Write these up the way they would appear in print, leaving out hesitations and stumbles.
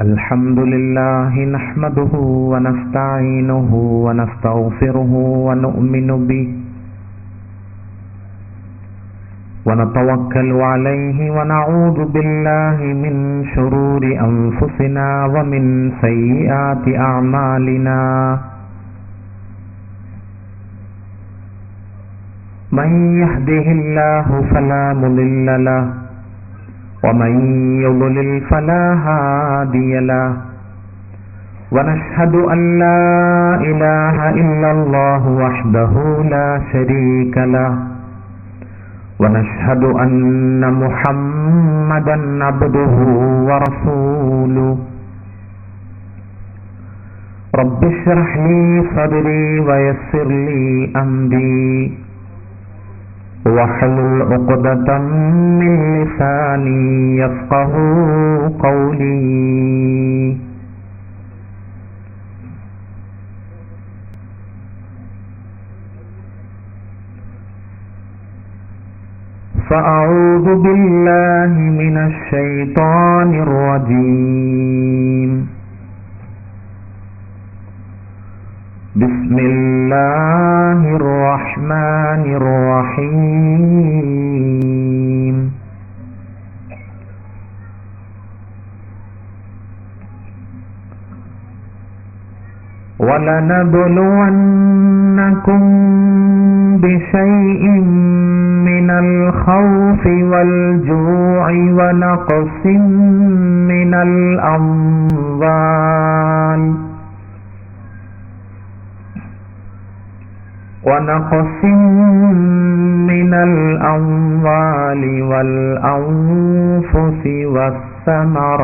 الحمد لله نحمده ونستعينه ونستغفره ونؤمن به ونتوكل عليه ونعوذ بالله من شرور أنفسنا ومن سيئات أعمالنا من يهده الله فلا مضل له ومن يضلل فلا هادي له ونشهد أن لا إله إلا الله وحده لا شريك له ونشهد أن محمدا عبده ورسوله رب اشرح لي صدري ويسر لي أمري واحلل عقدة من لساني يفقهوا قولي فأعوذ بالله من الشيطان الرجيم بسم الله الرحمن الرحيم ولنبلونكم بشيء من الخوف والجوع ونقص من الأموال والأنفس والثمرات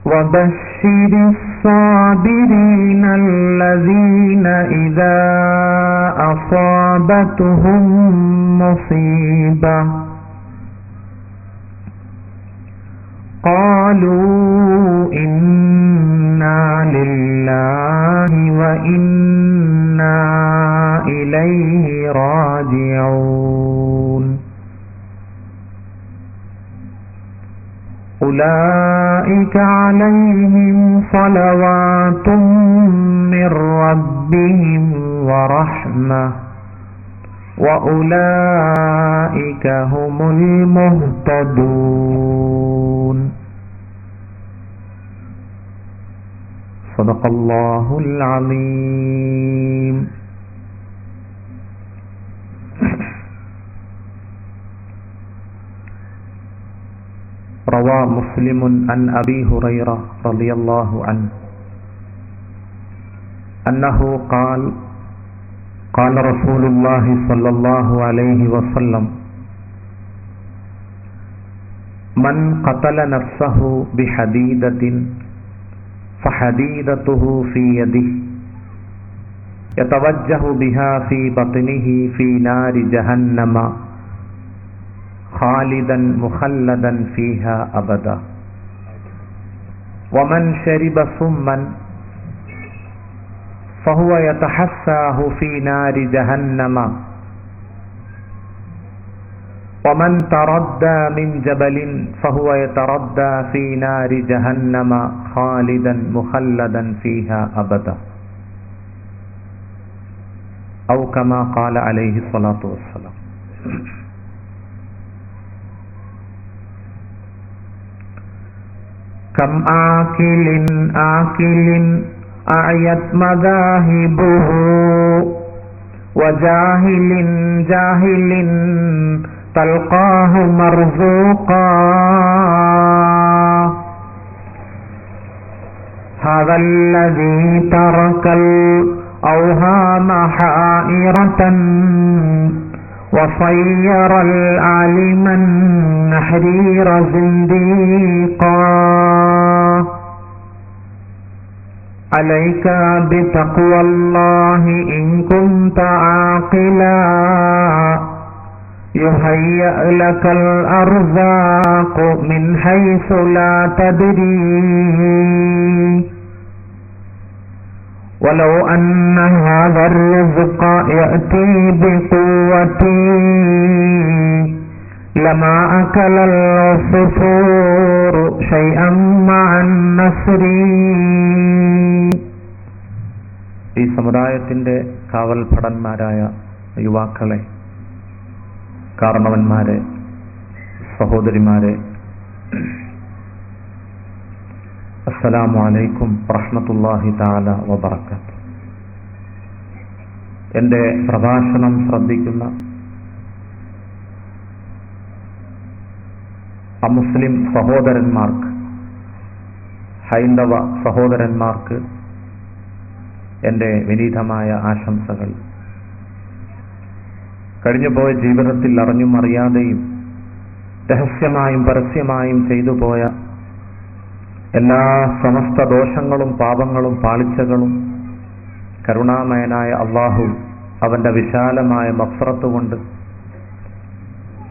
وبشر الصابرين الذين إذا أصابتهم مصيبة قالوا إنا لله وإنا إليه راجعون أولئك عليهم صلوات من ربهم ورحمة وأولئك هم المهتدون صدق الله العظيم. روى مسلم عن أبي هريرة رضي الله عنه أنه قال قال رسول الله صلى الله عليه وسلم من قتل نفسه بحديدة فحديدته في يده يتوجه بها في بطنه في نار جهنم خالدا مخلدا فيها أبدا ومن شرب سما فهو يتحساه في نار جهنم ومن تردى من جبل فهو يتردى في نار جهنم خالدا مخلدا فيها أبدا أو كما قال عليه الصلاة والسلام. كم آكل أعيت مذاهبه وجاهل تلقاه مرزوقا هذا الذي ترك الأوهام حائرة وصير العالم النحرير زنديقا عليك بتقوى الله إن كنت عاقلا يهيأ لك الأرزاق من حيث لا تدري ولو أن هذا الرزق يأتي بقوة لما أكل العصفور شيئا مع النسر. ഈ സമുദായത്തിന്റെ കാവൽഭടന്മാരായ യുവാക്കളെ, കാരണവന്മാരെ, സഹോദരിമാരെ, അസ്സലാമു അലൈക്കും വറഹ്മത്തുള്ളാഹി തആല വബറകാതുഹു. എൻ്റെ പ്രഭാഷണം ശ്രദ്ധിക്കുന്ന അമുസ്ലിം സഹോദരന്മാർക്ക്, ഹൈന്ദവ സഹോദരന്മാർക്ക് എൻ്റെ വിനീതമായ ആശംസകൾ. കഴിഞ്ഞുപോയ ജീവിതത്തിൽ അറിഞ്ഞും അറിയാതെയും രഹസ്യമായും പരസ്യമായും ചെയ്തു പോയ എല്ലാ സമസ്ത ദോഷങ്ങളും പാപങ്ങളും പാളിച്ചകളും കരുണാമയനായ അല്ലാഹു അവന്റെ വിശാലമായ മഗ്ഫിറത്ത് കൊണ്ട്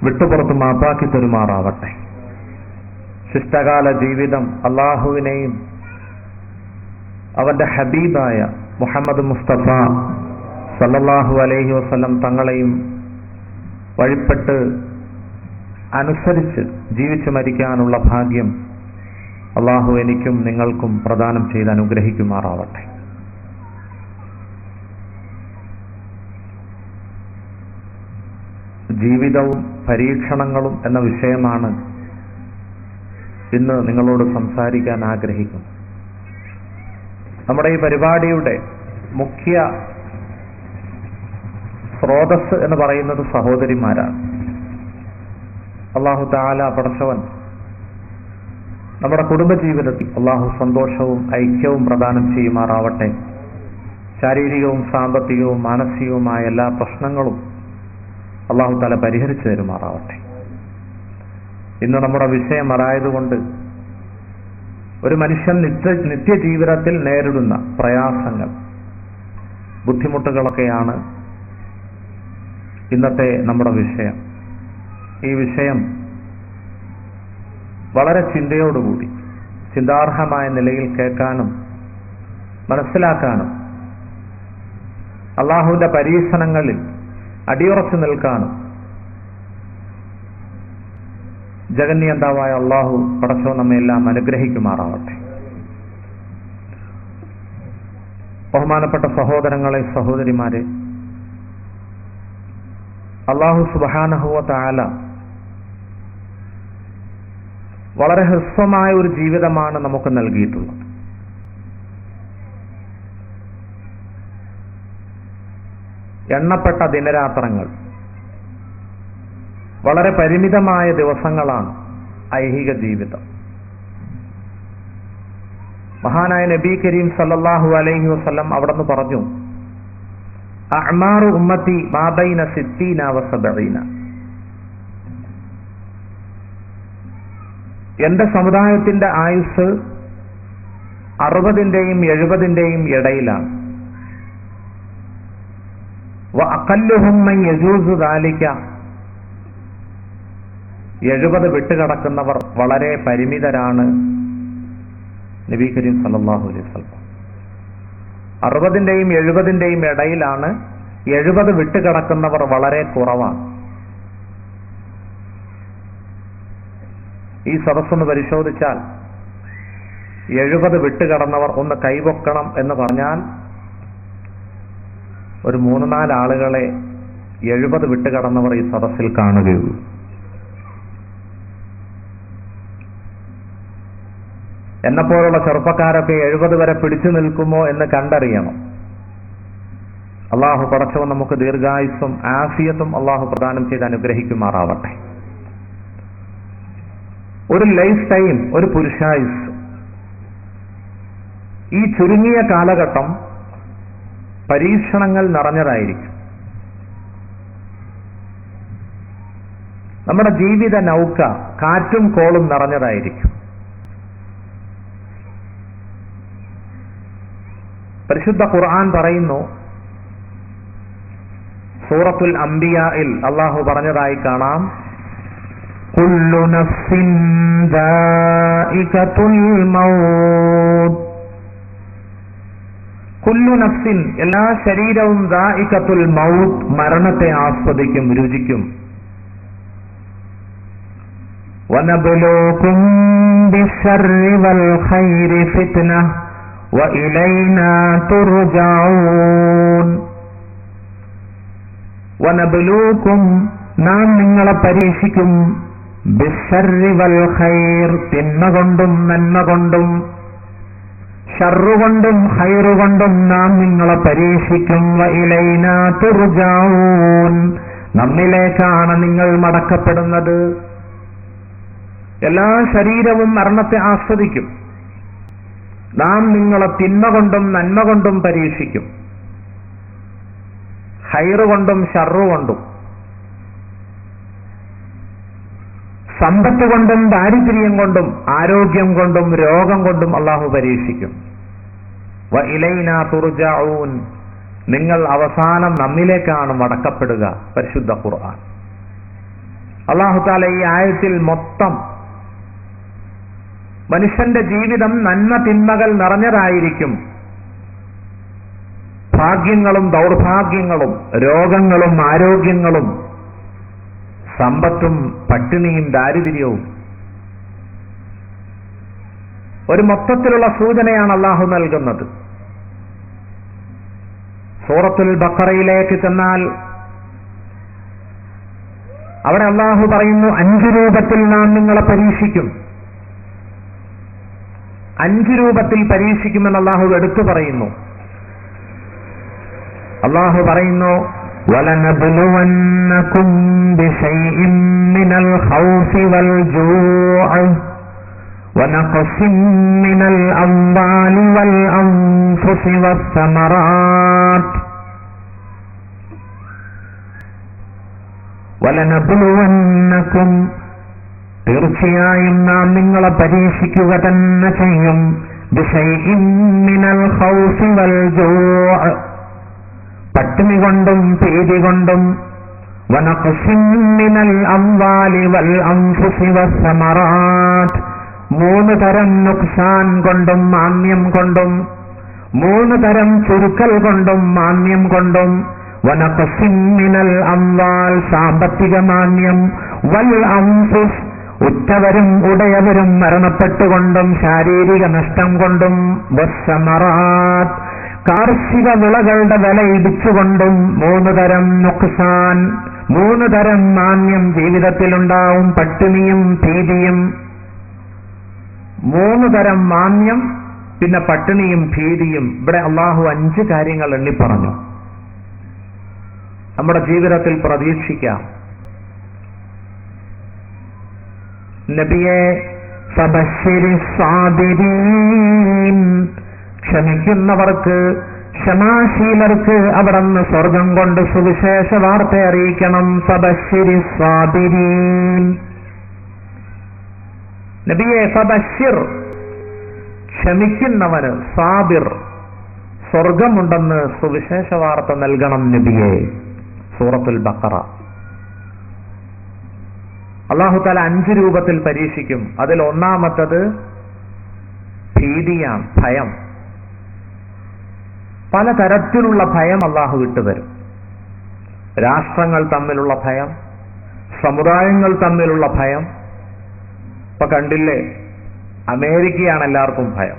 വിട്ടുപുറത്ത് മാപ്പാക്കി തരുമാറാവട്ടെ. ശിഷ്ടകാല ജീവിതം അല്ലാഹുവിനെയും അവന്റെ ഹബീബായ മുഹമ്മദ് മുസ്തഫ സല്ലല്ലാഹു അലൈഹി വസല്ലം തങ്ങളെയും വഴിപ്പെട്ട് അനുസരിച്ച് ജീവിച്ചു മരിക്കാനുള്ള ഭാഗ്യം അല്ലാഹു എനിക്കും നിങ്ങൾക്കും പ്രദാനം ചെയ്ത് അനുഗ്രഹിക്കുമാറാവട്ടെ. ജീവിതവും പരീക്ഷണങ്ങളും എന്ന വിഷയമാണ് ഇന്ന് നിങ്ങളോട് സംസാരിക്കാൻ ആഗ്രഹിക്കുന്നു. നമ്മുടെ ഈ പരിപാടിയുടെ മുഖ്യ സ്രോതസ് എന്ന് പറയുന്നത് സഹോദരിമാരാണ്. അല്ലാഹു തആല പടച്ചവൻ നമ്മുടെ കുടുംബജീവിതത്തിൽ അല്ലാഹു സന്തോഷവും ഐക്യവും പ്രദാനം ചെയ്യുമാറാവട്ടെ. ശാരീരികവും സാമ്പത്തികവും മാനസികവുമായ എല്ലാ പ്രശ്നങ്ങളും അല്ലാഹു തആല പരിഹരിച്ചു തരുമാറാവട്ടെ. ഇന്ന് നമ്മുടെ വിഷയം അതായതുകൊണ്ട് ഒരു മനുഷ്യൻ നിത്യജീവിതത്തിൽ നേരിടുന്ന പ്രയാസങ്ങൾ, ബുദ്ധിമുട്ടുകളൊക്കെയാണ് ഇന്നത്തെ നമ്മുടെ വിഷയം. ഈ വിഷയം വളരെ ചിന്തയോടുകൂടി ചിന്താർഹമായ നിലയിൽ കേൾക്കാനും മനസ്സിലാക്കാനും അല്ലാഹുവിന്റെ പരീക്ഷണങ്ങളിൽ അടിയുറച്ചു നിൽക്കാനും ജഗന്നിയന്താവായ അല്ലാഹു പടച്ചവൻ നമ്മെല്ലാം അനുഗ്രഹിക്കുമാറാവട്ടെ. ബഹുമാനപ്പെട്ട സഹോദരങ്ങളെ, സഹോദരിമാരെ, അല്ലാഹു സുബ്ഹാനഹു വ തആല വളരെ ഹ്രസ്വമായ ഒരു ജീവിതമാണ് നമുക്ക് നൽകിയിട്ടുള്ളത്. എണ്ണപ്പെട്ട ദിനരാത്രങ്ങൾ, വളരെ പരിമിതമായ ദിവസങ്ങളാണ് ഐഹിക ജീവിതം. മഹാനായ നബി കരീം സല്ലല്ലാഹു അലൈഹി വസല്ലം അവിടുന്ന് പറഞ്ഞു, അഅ്മാറു ഉമ്മത്തി മാ ബൈന 60 വ 70. എന്റെ സമുദായത്തിന്റെ ആയുസ് 60ന്റെയും 70ന്റെയും ഇടയിലാണ്. വ അഖല്ലുഹും മൻ യജൂസു ദാലിക. 70 വിട്ടുകടക്കുന്നവർ വളരെ പരിമിതരാണ്. നബി കരീം സല്ലല്ലാഹു അലൈഹി വസല്ലം 60ന്റെയും 70ന്റെയും ഇടയിലാണ്. 70 വിട്ടുകടക്കുന്നവർ വളരെ കുറവാണ്. ഈ സദസ്സൊന്ന് പരിശോധിച്ചാൽ 70 വിട്ടുകടന്നവർ ഒന്ന് കൈപൊക്കണം എന്ന് പറഞ്ഞാൽ ഒരു 3-4 ആളുകളെ 70 വിട്ടുകടന്നവർ ഈ സദസ്സിൽ കാണുകയുള്ളൂ. എന്നെപ്പോലുള്ള ചെറുപ്പക്കാരൊക്കെ 70 വരെ പിടിച്ചു നിൽക്കുമോ എന്ന് കണ്ടറിയണം. അള്ളാഹു പടച്ചവൻ നമുക്ക് ദീർഘായുസ്സും ആഫിയത്തും അള്ളാഹു പ്രദാനം ചെയ്ത് അനുഗ്രഹിക്കുമാറാവട്ടെ. ഒരു ലൈഫ് ടൈം, ഒരു പുരുഷായുസ്, ഈ ചുരുങ്ങിയ കാലഘട്ടം പരീക്ഷണങ്ങൾ നിറഞ്ഞതായിരിക്കും. നമ്മുടെ ജീവിത നൗക കാറ്റും കോളും നിറഞ്ഞതായിരിക്കും. പരിശുദ്ധ ഖുർആൻ പറയുന്നു, സൂറത്തുൽ അംബിയായിൽ അള്ളാഹു പറഞ്ഞതായി കാണാം, കുല്ലു നഫ്സിൻ ദാഇഖത്തുൽ മൗത്ത് കുല്ലു നഫ്സിൻ, എല്ലാ ശരീരവും ദാഇഖത്തുൽ മൗത്ത്, മരണത്തെ ആസ്വദിക്കും, രുചിക്കും. വനബ്ലൂകും ബിശ്ശർരി വൽ ഖൈരി ഫിത്ന വഇലൈനാ തുർജഊൻ. വനബ്ലൂകും, നാം നിങ്ങളെ പരീക്ഷിക്കും, ബിശ്ശർരി വൽ ഖൈർ, തിന്മ കൊണ്ടും നന്മ കൊണ്ടും, ഷർറുകൊണ്ടും ഖൈറുകൊണ്ടും നാം നിങ്ങളെ പരീക്ഷിക്കും. വഇലൈനാ തുർജഊൻ, നമ്മിലേക്കാണ് നിങ്ങൾ മടക്കപ്പെടുന്നത്. എല്ലാ ശരീരവും മരണത്തെ ആസ്വദിക്കും. നാം നിങ്ങളെ തിന്മ കൊണ്ടും നന്മ കൊണ്ടും പരീക്ഷിക്കും, ഖൈറുകൊണ്ടും ഷർറുകൊണ്ടും, സമ്പത്ത് കൊണ്ടും ദാരിദ്ര്യം കൊണ്ടും ആരോഗ്യം കൊണ്ടും രോഗം കൊണ്ടും അള്ളാഹു പരീക്ഷിക്കും. വഇലൈനാ തുർജഊൻ, നിങ്ങൾ അവസാനം നമ്മിലേക്കാണ് മടക്കപ്പെടുക. പരിശുദ്ധ ഖുർആൻ. അള്ളാഹു തആല ഈ ആയത്തിൽ മൊത്തം മനുഷ്യന്റെ ജീവിതം നന്മ തിന്മകൾ നിറഞ്ഞതായിരിക്കും. ഭാഗ്യങ്ങളും ദൗർഭാഗ്യങ്ങളും, രോഗങ്ങളും ആരോഗ്യങ്ങളും, സമ്പത്തും പട്ടിണിയും ദാരിദ്ര്യവും, ഒരു മൊത്തത്തിലുള്ള സൂചനയാണ് അള്ളാഹു നൽകുന്നത്. സൂറത്തുൽ ബഖറയിലേക്ക് ചെന്നാൽ അവിടെ അള്ളാഹു പറയുന്നു, 5 രൂപത്തിൽ നാം നിങ്ങളെ പരീക്ഷിക്കും. 5 രൂപത്തിൽ പരീക്ഷിക്കുമെന്ന് അള്ളാഹു എടുത്തു പറയുന്നു. അള്ളാഹു പറയുന്നു, وَلَنَبْلُوَنَّكُمْ بِشَيْءٍ مِّنَ الْخَوْفِ وَالْجُوعِ وَنَقْصٍ مِّنَ الْأَمْوَالِ وَالْأَنفُسِ وَالثَّمَرَاتِ وَلَنَبْلُوَنَّكُمْ, തീർച്ചയായും നാം നിങ്ങളെ പരീക്ഷിക്കുക തന്നെ ചെയ്യും. ബിശൈഇൻ മിനൽ ഖൗഫി വൽ ജൂഅ്, പട്ടിണി കൊണ്ടും ഭീതി കൊണ്ടും, വനഖ്സിൻ മിനൽ അംവാലി വൽ അൻഫുസി വസ്സമറാത്ത്, 3 തരം നുക്സാൻ കൊണ്ടും മാന്യം കൊണ്ടും, 3 തരം ചുരുക്കൽ കൊണ്ടും മാന്യം കൊണ്ടും, വനഖ്സിൻ മിനൽ അംവാൽ, സാമ്പത്തിക മാന്യം, വൽ അൻഫുസ്, ഉറ്റവരും ഉടയവരും മരണപ്പെട്ടുകൊണ്ടും ശാരീരിക നഷ്ടം കൊണ്ടും, വസ്സമറാത്ത്, കാർഷിക വിളകളുടെ വില ഇടിച്ചുകൊണ്ടും 3 തരം നുക്സാൻ, 3 തരം മാന്യം ജീവിതത്തിലുണ്ടാവും. പട്ടിണിയും ഭീതിയും, 3 തരം മാന്യം, പിന്നെ പട്ടിണിയും ഭീതിയും. ഇവിടെ അള്ളാഹു 5 കാര്യങ്ങൾ എണ്ണി പറഞ്ഞു. നമ്മുടെ ജീവിതത്തിൽ പ്രതീക്ഷിക്കാം. നബിയെ, ഫബശ്ശിരി സാബിരീൻ, ക്ഷമിക്കുന്നവർക്ക്, ക്ഷമാശീലർക്ക് അവിടുന്ന് സ്വർഗം കൊണ്ട് സുവിശേഷ വാർത്ത അറിയിക്കണം. ഫബശ്ശിരി സാബിരീൻ, നബിയെ ഫബശ്ശിർ, ക്ഷമിക്കുന്നവന്, സാബിർ, സ്വർഗമുണ്ടെന്ന് സുവിശേഷ വാർത്ത നൽകണം നബിയെ. സൂറത്തുൽ ബഖറ. അല്ലാഹു തആല 5 രൂപത്തിൽ പരീക്ഷിക്കും. അതിൽ ഒന്നാമത്തത് ഭീതിയാണ്, ഭയം. പലതരത്തിലുള്ള ഭയം അല്ലാഹു വിട്ടുതരും. രാഷ്ട്രങ്ങൾ തമ്മിലുള്ള ഭയം, സമുദായങ്ങൾ തമ്മിലുള്ള ഭയം. ഇപ്പൊ കണ്ടില്ലേ, അമേരിക്കയാണ് എല്ലാവർക്കും ഭയം.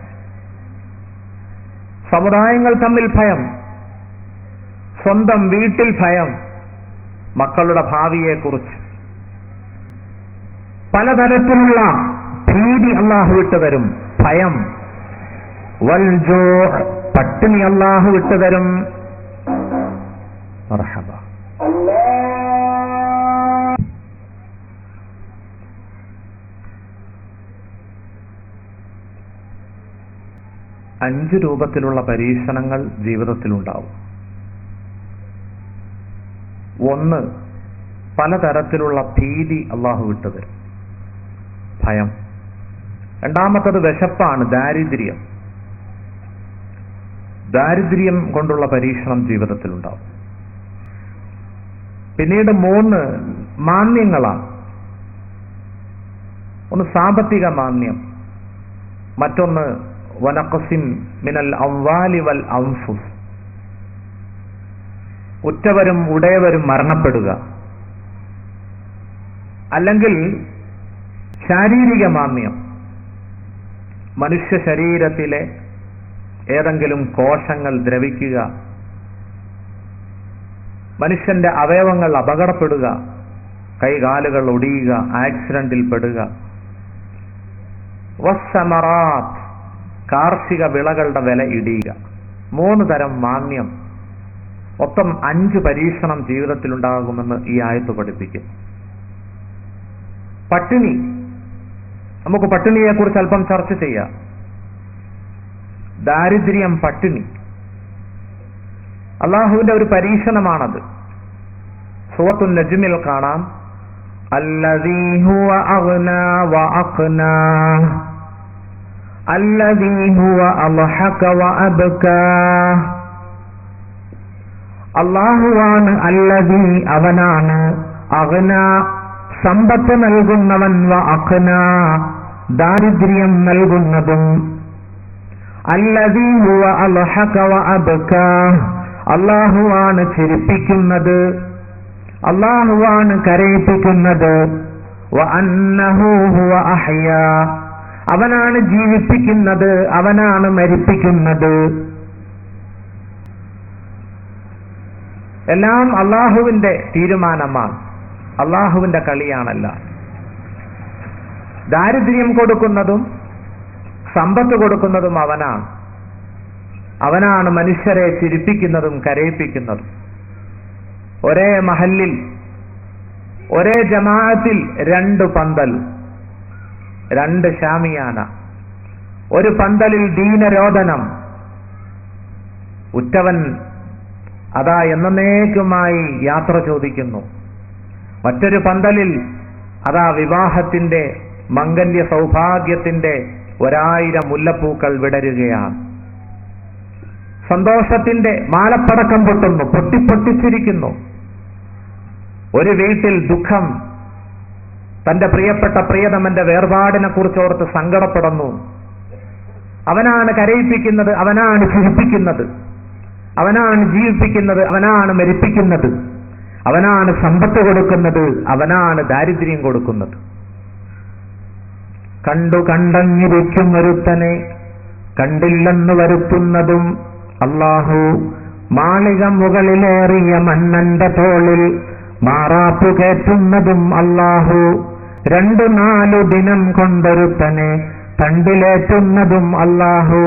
സമുദായങ്ങൾ തമ്മിൽ ഭയം, സ്വന്തം വീട്ടിൽ ഭയം, മക്കളുടെ ഭാവിയെക്കുറിച്ച് പലതരത്തിലുള്ള ഭീതി അല്ലാഹു വിട്ടുതരും. ഭയം, വൽ ജൂഅ്, പട്ടിണി അല്ലാഹു വിട്ടുതരും. മർഹബ. അഞ്ച് രൂപത്തിലുള്ള പരീക്ഷണങ്ങൾ ജീവിതത്തിലുണ്ടാവും. ഒന്ന്, പലതരത്തിലുള്ള ഭീതി അല്ലാഹു വിട്ടുതരും, ഭയം. രണ്ടാമത്തത് വിശപ്പാണ്, ദാരിദ്ര്യം. ദാരിദ്ര്യം കൊണ്ടുള്ള പരീക്ഷണം ജീവിതത്തിലുണ്ടാവും. പിന്നീട് 3 മാന്യങ്ങളാണ്. ഒന്ന് സാമ്പത്തിക മാന്യം, മറ്റൊന്ന് വനഖസിൻ മിനൽ അംവാലി വൽ അൻഫുസ്, ഉറ്റവരും ഉടയവരും മരണപ്പെടുക, അല്ലെങ്കിൽ ശാരീരിക മാന്ദ്യം, മനുഷ്യ ശരീരത്തിലെ ഏതെങ്കിലും കോശങ്ങൾ ദ്രവിക്കുക, മനുഷ്യന്റെ അവയവങ്ങൾ അപകടപ്പെടുക, കൈകാലുകൾ ഒടിയുക, ആക്സിഡന്റിൽ പെടുക, വസ്സമറാത്ത്, കാർഷിക വിളകളുടെ വില ഇടിയുക. 3 തരം മാന്ദ്യം, മൊത്തം 5 പരീക്ഷണം ജീവിതത്തിലുണ്ടാകുമെന്ന് ഈ ആയത്ത് പഠിപ്പിക്കും. പട്ടിണി, നമുക്ക് പട്ടിണിയെക്കുറിച്ച് അല്പം ചർച്ച ചെയ്യാം. ദാരിദ്ര്യം, പട്ടിണി അള്ളാഹുവിന്റെ ഒരു പരീക്ഷണമാണത്. സൂറത്തുൻ നജ്മിൽ കാണാം, അല്ലദീ ഹുവ അഗ്നാ വ അഖ്നാ അല്ലദീ ഹുവ അദ്ഹക വ അബ്കാ. അല്ലാഹുവാണ് അല്ലദീ, അവനാണ്, അഗ്നാ, സമ്പത്ത് നൽകുന്നവൻ, വ അഖ്നാ, ദാരിദ്ര്യം നൽകുന്നതും, അല്ലദീ ഹുവ അദ്ഹക വ അബ്കാ, അല്ലാഹുവാണ് ചിരിപ്പിക്കുന്നത്, അല്ലാഹുവാണ് കരയിപ്പിക്കുന്നത്, വ അന്നഹു ഹുവ അഹ്യാ, അവനാണ് ജീവിപ്പിക്കുന്നത്, അവനാണ് മരിപ്പിക്കുന്നത്. എല്ലാം അള്ളാഹുവിന്റെ തീരുമാനമാണ്, അള്ളാഹുവിന്റെ കളിയാണല്ല. ദാരിദ്ര്യം കൊടുക്കുന്നതും സമ്പത്ത് കൊടുക്കുന്നതും അവനാണ്. അവനാണ് മനുഷ്യരെ ചിരിപ്പിക്കുന്നതും കരയിപ്പിക്കുന്നതും. ഒരേ മഹല്ലിൽ, ഒരേ ജമാഅത്തിൽ 2 പന്തൽ, 2 ഷാമിയാന, ഒരു പന്തലിൽ ദീനരോധനം, ഉറ്റവൻ അതാ എന്നേക്കുമായി യാത്ര ചോദിക്കുന്നു. മറ്റൊരു പന്തലിൽ അതാ വിവാഹത്തിന്റെ, മംഗല്യ സൗഭാഗ്യത്തിന്റെ 1000 മുല്ലപ്പൂക്കൾ വിടരുകയാണ്. സന്തോഷത്തിന്റെ മാലപ്പടക്കം പൊട്ടുന്നു, പൊട്ടിപ്പൊട്ടിച്ചിരിക്കുന്നു. ഒരു വീട്ടിൽ ദുഃഖം, തന്റെ പ്രിയപ്പെട്ട പ്രിയതമന്റെ വേർപാടിനെ കുറിച്ചോർത്ത് സങ്കടപ്പെടുന്നു. അവനാണ് കരയിപ്പിക്കുന്നത്, അവനാണ് ചിരിപ്പിക്കുന്നത്, അവനാണ് ജീവിപ്പിക്കുന്നത്, അവനാണ് മരിപ്പിക്കുന്നത്, അവനാണ് സമ്പത്ത് കൊടുക്കുന്നത്, അവനാണ് ദാരിദ്ര്യം കൊടുക്കുന്നത്. കണ്ടങ്ങിരിക്കും ഒരുത്തനെ കണ്ടില്ലെന്ന് വരുത്തുന്നതും അല്ലാഹു, മാളിക മുകളിലേറിയ മന്നന്റെ തോളിൽ മാറാപ്പു കയറ്റുന്നതും അല്ലാഹു, 2-4 ദിനം കൊണ്ടൊരുത്തനെ തണ്ടിലേറ്റുന്നതും അല്ലാഹു.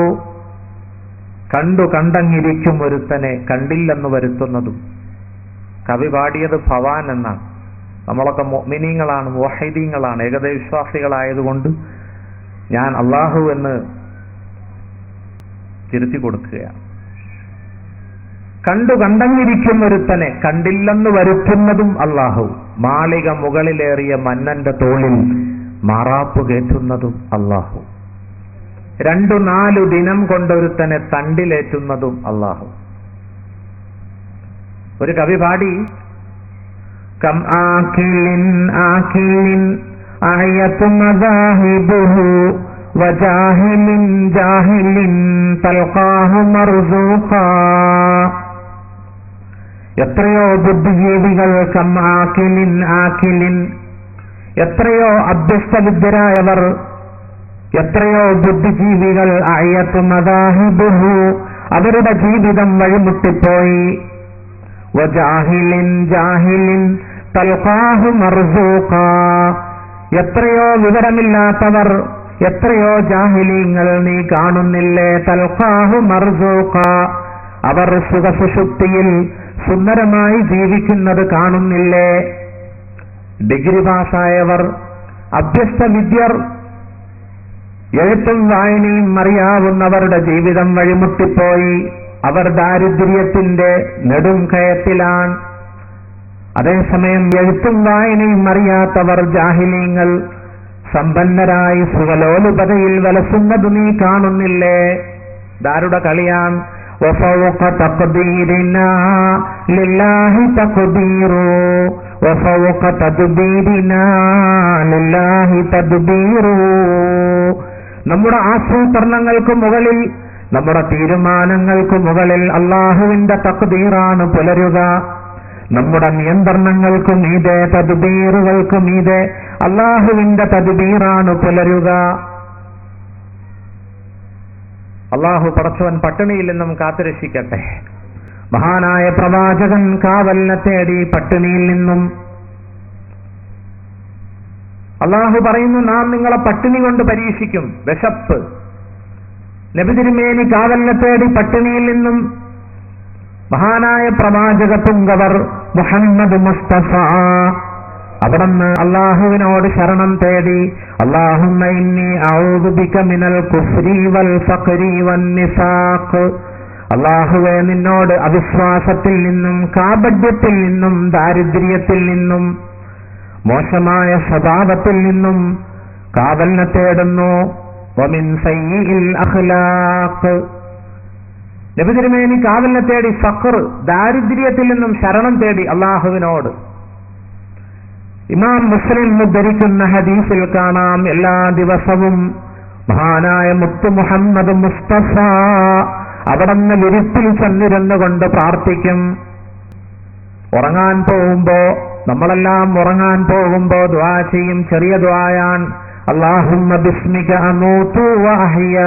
കണ്ടങ്ങിരിക്കും ഒരുത്തനെ കണ്ടില്ലെന്ന് വരുത്തുന്നതും. കവി പാടിയത് ഭവാൻ എന്നാണ്. നമ്മളൊക്കെ മുഅ്മിനീങ്ങളാണ്, മുവഹിദീങ്ങളാണ്, ഏകദൈവ വിശ്വാസികളായതുകൊണ്ട് ഞാൻ അല്ലാഹു എന്ന് തിരുത്തി കൊടുക്കുകയാണ്. കണ്ടങ്ങിരിക്കും ഒരുത്തനെ കണ്ടില്ലെന്ന് വരുത്തുന്നതും അല്ലാഹു, മാളിക മുകളിലേറിയ മന്നന്റെ തോളിൽ മാറാപ്പ് കയറ്റുന്നതും അല്ലാഹു, 2-4 ദിനം കൊണ്ടൊരുത്തനെ തണ്ടിലേറ്റുന്നതും അല്ലാഹു. ഒരു കവി പാടി, കം ആഖിലിൻ അയതു മദാഹിബുഹു വജാഹിലിൻ ജാഹിലിൻ തൽഖാഹു മർസൂഖാ. എത്രയോ ബുദ്ധിജീവികൾ, കം ആഖിലിൻ, എത്രയോ അഭ്യസ്തവിദ്യരായവർ, എത്രയോ ബുദ്ധിജീവികൾ, അയതു മദാഹിബുഹു, അവരുടെ ജീവിതം വഴിമുട്ടിപ്പോയി, ജാഹിലിൻ തൽഖാഹു മർസൂഖാ, എത്രയോ വിവരമില്ലാത്തവർ, എത്രയോ ജാഹിലീങ്ങൾ നീ കാണുന്നില്ലേ, തൽഖാഹു മർസൂഖാ, അവർ സുഖസുഷുപ്തിയിൽ സുന്ദരമായി ജീവിക്കുന്നത് കാണുന്നില്ലേ. ഡിഗ്രി പാസ്സായവർ, അഭ്യസ്ത വിദ്യർ, എഴുത്തും വായനയും അറിയാവുന്നവരുടെ ജീവിതം വഴിമുട്ടിപ്പോയി, അവർ ദാരിദ്ര്യത്തിന്റെ നെടും കയത്തിലാണ്. അതേസമയം എഴുത്തും വായനയും അറിയാത്തവർ, ജാഹിലീങ്ങൾ, സമ്പന്നരായി സുഖലോലുപതയിൽ വലസുന്നത് നീ കാണുന്നില്ലേ. ദാരുടെ കളിയാണ്. വഫൗഖ തഖ്ദീരിനാ ലില്ലാഹി തഖ്ദീറു വഫൗഖ തദ്ബീരിനാ ലില്ലാഹി തദ്ബീറു. നമ്മുടെ ആസൂത്രണങ്ങൾക്ക് മുകളിൽ, നമ്മുടെ തീരുമാനങ്ങൾക്ക് മുകളിൽ അള്ളാഹുവിന്റെ തഖ്ദീറാണ് പുലരുക. നമ്മുടെ നിയന്ത്രണങ്ങൾക്ക് മീതെ, തദ്ബീറുകൾക്ക് മീതെ അള്ളാഹുവിന്റെ തദ്ബീറാണ് പുലരുക. അള്ളാഹു പടച്ചവൻ പട്ടിണിയിൽ നിന്നും കാത്തുരക്ഷിക്കട്ടെ. മഹാനായ പ്രവാചകൻ കാവലിനെ തേടി പട്ടിണിയിൽ നിന്നും. അള്ളാഹു പറയുന്നു, നാം നിങ്ങളെ പട്ടിണി കൊണ്ട് പരീക്ഷിക്കും, വിശപ്പ്. നബി തിരുമേനി കാവലിനെ തേടി പട്ടിണിയിൽ നിന്നും. മഹാനായ പ്രവാചക പുങ്കവർ മുഹമ്മദ് മുസ്തഫ അവിടുന്ന് അള്ളാഹുവിനോട് ശരണം തേടി, അല്ലാഹുമ്മ ഇന്നി അഊദു ബിക മിനൽ കുഫ്രി വൽ ഫഖ്രി വൻ നിഫാഖ്. അള്ളാഹുവേ, നിന്നോട് അവിശ്വാസത്തിൽ നിന്നും, കാപഢ്യത്തിൽ നിന്നും, ദാരിദ്ര്യത്തിൽ നിന്നും, മോശമായ സ്വഭാവത്തിൽ നിന്നും കാവലിനെ തേടുന്നു. വമിൻ സയ്യിഇൽ അഖ്ലാഖ്. നബി തിരുമേനി കാവലിനെ തേടി ഫഖർ, ദാരിദ്ര്യത്തിൽ നിന്നും ശരണം തേടി അള്ളാഹുവിനോട്. ഇമാം മുസ്ലിം ഉദ്ധരിക്കുന്ന ഹദീസിൽ കാണാം, എല്ലാ ദിവസവും മഹാനായ മുത്തു മുഹമ്മദ് മുസ്തഫ അവിടുന്ന് വിരിപ്പിൽ ചെന്നിരുന്നുകൊണ്ട് പ്രാർത്ഥിക്കും. ഉറങ്ങാൻ പോകുമ്പോ, നമ്മളെല്ലാം ഉറങ്ങാൻ പോകുമ്പോ ദുആ ചെയ്യും. ചെറിയ ദുആയാൻ, അല്ലാഹുമ്മ ബിസ്മിക അമൂതു വ അഹ്യ.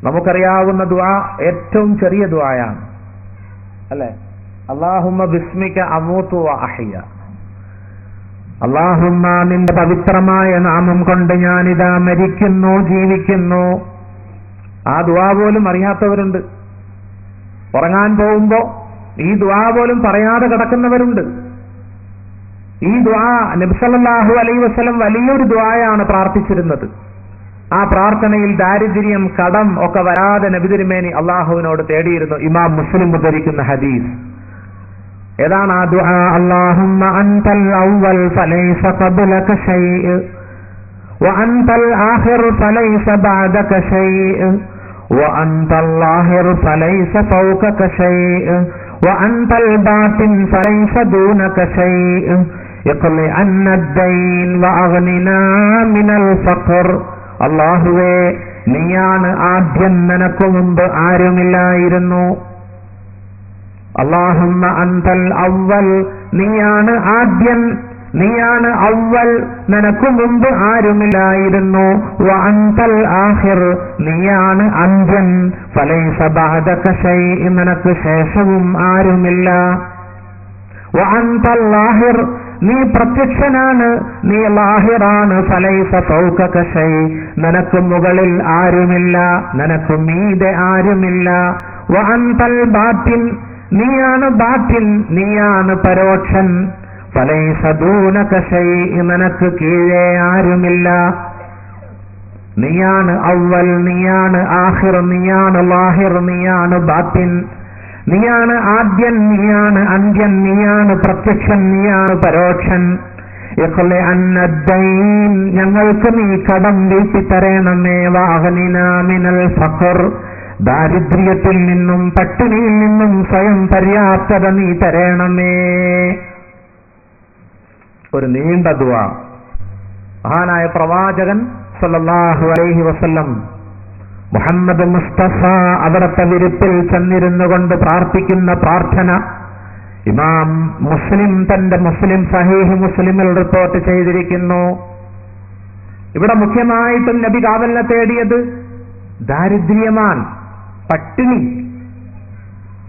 നമുക്കറിയാവുന്ന ദുആ ഏറ്റവും ചെറിയ ദുആയാണ്, അല്ലെ? അല്ലാഹുമ്മ ബിസ്മിക അമൂതു വ അഹ്യ. അല്ലാഹുമ്മ, നിന്റെ പവിത്രമായ നാമം കൊണ്ട് ഞാനിതാ മരിക്കുന്നു, ജീവിക്കുന്നു. ആ ദുആ പോലും അറിയാത്തവരുണ്ട്. ഉറങ്ങാൻ പോകുമ്പോ ഈ ദുആ പോലും പറയാതെ കിടക്കുന്നവരുണ്ട്. ഈ ദുആ നബി സല്ലല്ലാഹു അലൈഹി വസല്ലം വലിയൊരു ദുആയാണ് പ്രാർത്ഥിച്ചിരുന്നത്. ആ പ്രാർത്ഥനയിൽ ദാരിദ്ര്യം, കടം ഒക്കെ വരാതെ നബി തിരുമേനി അള്ളാഹുവിനോട് തേടിയിരുന്നു. ഇമാം മുസ്ലിം ഉദ്ധരിക്കുന്ന ഹദീസ്. ഏതാണ് ആ ദുആ? അല്ലാഹുമ്മ അൻതൽ അവ്വൽ ഫലൈസ ഖബ്ലക ശൈഅ വഅൻതൽ ആഖിർ ഫലൈസ ബഅദക ശൈഅ വഅൻതൽ ലാഹിർ ഫലൈസ ഫൗകക ശൈഅ വഅൻതൽ ബാത്തിൻ ഫലൈസ ദൂനക ശൈഅ ഇഖ്ലി അന്ന അദ്ദൈൻ വഅഗ്നിനാ മിനൽ ഫഖർ. അല്ലാഹുവേ, നീയാണ് ആദ്യം, നിനക്ക് മുമ്പ് ആരുമില്ലായിരുന്നു. അല്ലാഹുമ്മ അൻതൽ അവ്വൽ, നീയാണ് ആദ്യം, നീയാണ് അവ്വൽ, നിനക്ക് മുമ്പ് ആരുമില്ലായിരുന്നു. വ അൻതൽ ആഖിർ, നീയാണ് അന്ത്യൻ. ഫലൈസ ബഅദക ശൈഅ, നിനക്ക് ശേഷവും ആരുമില്ല. വ അൻതൽ ലാഹിർ, നീ പ്രത്യക്ഷനാണ്, നീ ലാഹിറാണ്. ഫലൈസ ഫൗകക ശൈഅ, നിനക്ക് മുകളിൽ ആരുമില്ല, നിനക്ക് മീതെ ആരുമില്ല. വ അൻതൽ ബാത്തിൻ, നീയാണ് ബാത്തിൻ, നീയാണ് പരോക്ഷൻ. ഫലൈസ ദൂനക ശൈഅ, നിനക്ക് കീഴേ ആരുമില്ല. നീയാണ് അവ്വൽ, നീയാണ് ആഖിർ, നീയാണ് ലാഹിർ, നീയാണ് ബാത്തിൻ. നീയാണ് ആദ്യൻ, നീയാണ് അന്ത്യൻ, നീയാണ് പ്രത്യക്ഷൻ, നീയാണ് പരോക്ഷൻ. ഇഖ്ലി അന്ന അദ്ദൈൻ, ഞങ്ങൾക്ക് നീ കടം വീട്ടിത്തരണമേ. വഅഗ്നിനാ മിനൽ ഫഖർ, ദാരിദ്ര്യത്തിൽ നിന്നും, പട്ടിണിയിൽ നിന്നും സ്വയം പര്യാപ്തത നീ തരണമേ. ഒരു നീണ്ട ദുആ. മഹാനായ പ്രവാചകൻ സല്ലല്ലാഹു അലൈഹി വസല്ലം മുഹമ്മദ് മുസ്തഫ അവിടുത്തെ വിരിപ്പിൽ ചെന്നിരുന്നു കൊണ്ട് പ്രാർത്ഥിക്കുന്ന പ്രാർത്ഥന ഇമാം മുസ്ലിം തന്റെ മുസ്ലിം സഹീഹ് മുസ്ലിമിൽ റിപ്പോർട്ട് ചെയ്തിരിക്കുന്നു. ഇവിടെ മുഖ്യമായിട്ടും നബി കാവലിനെ തേടിയത് ദാരിദ്ര്യമാണ്, പട്ടിണി.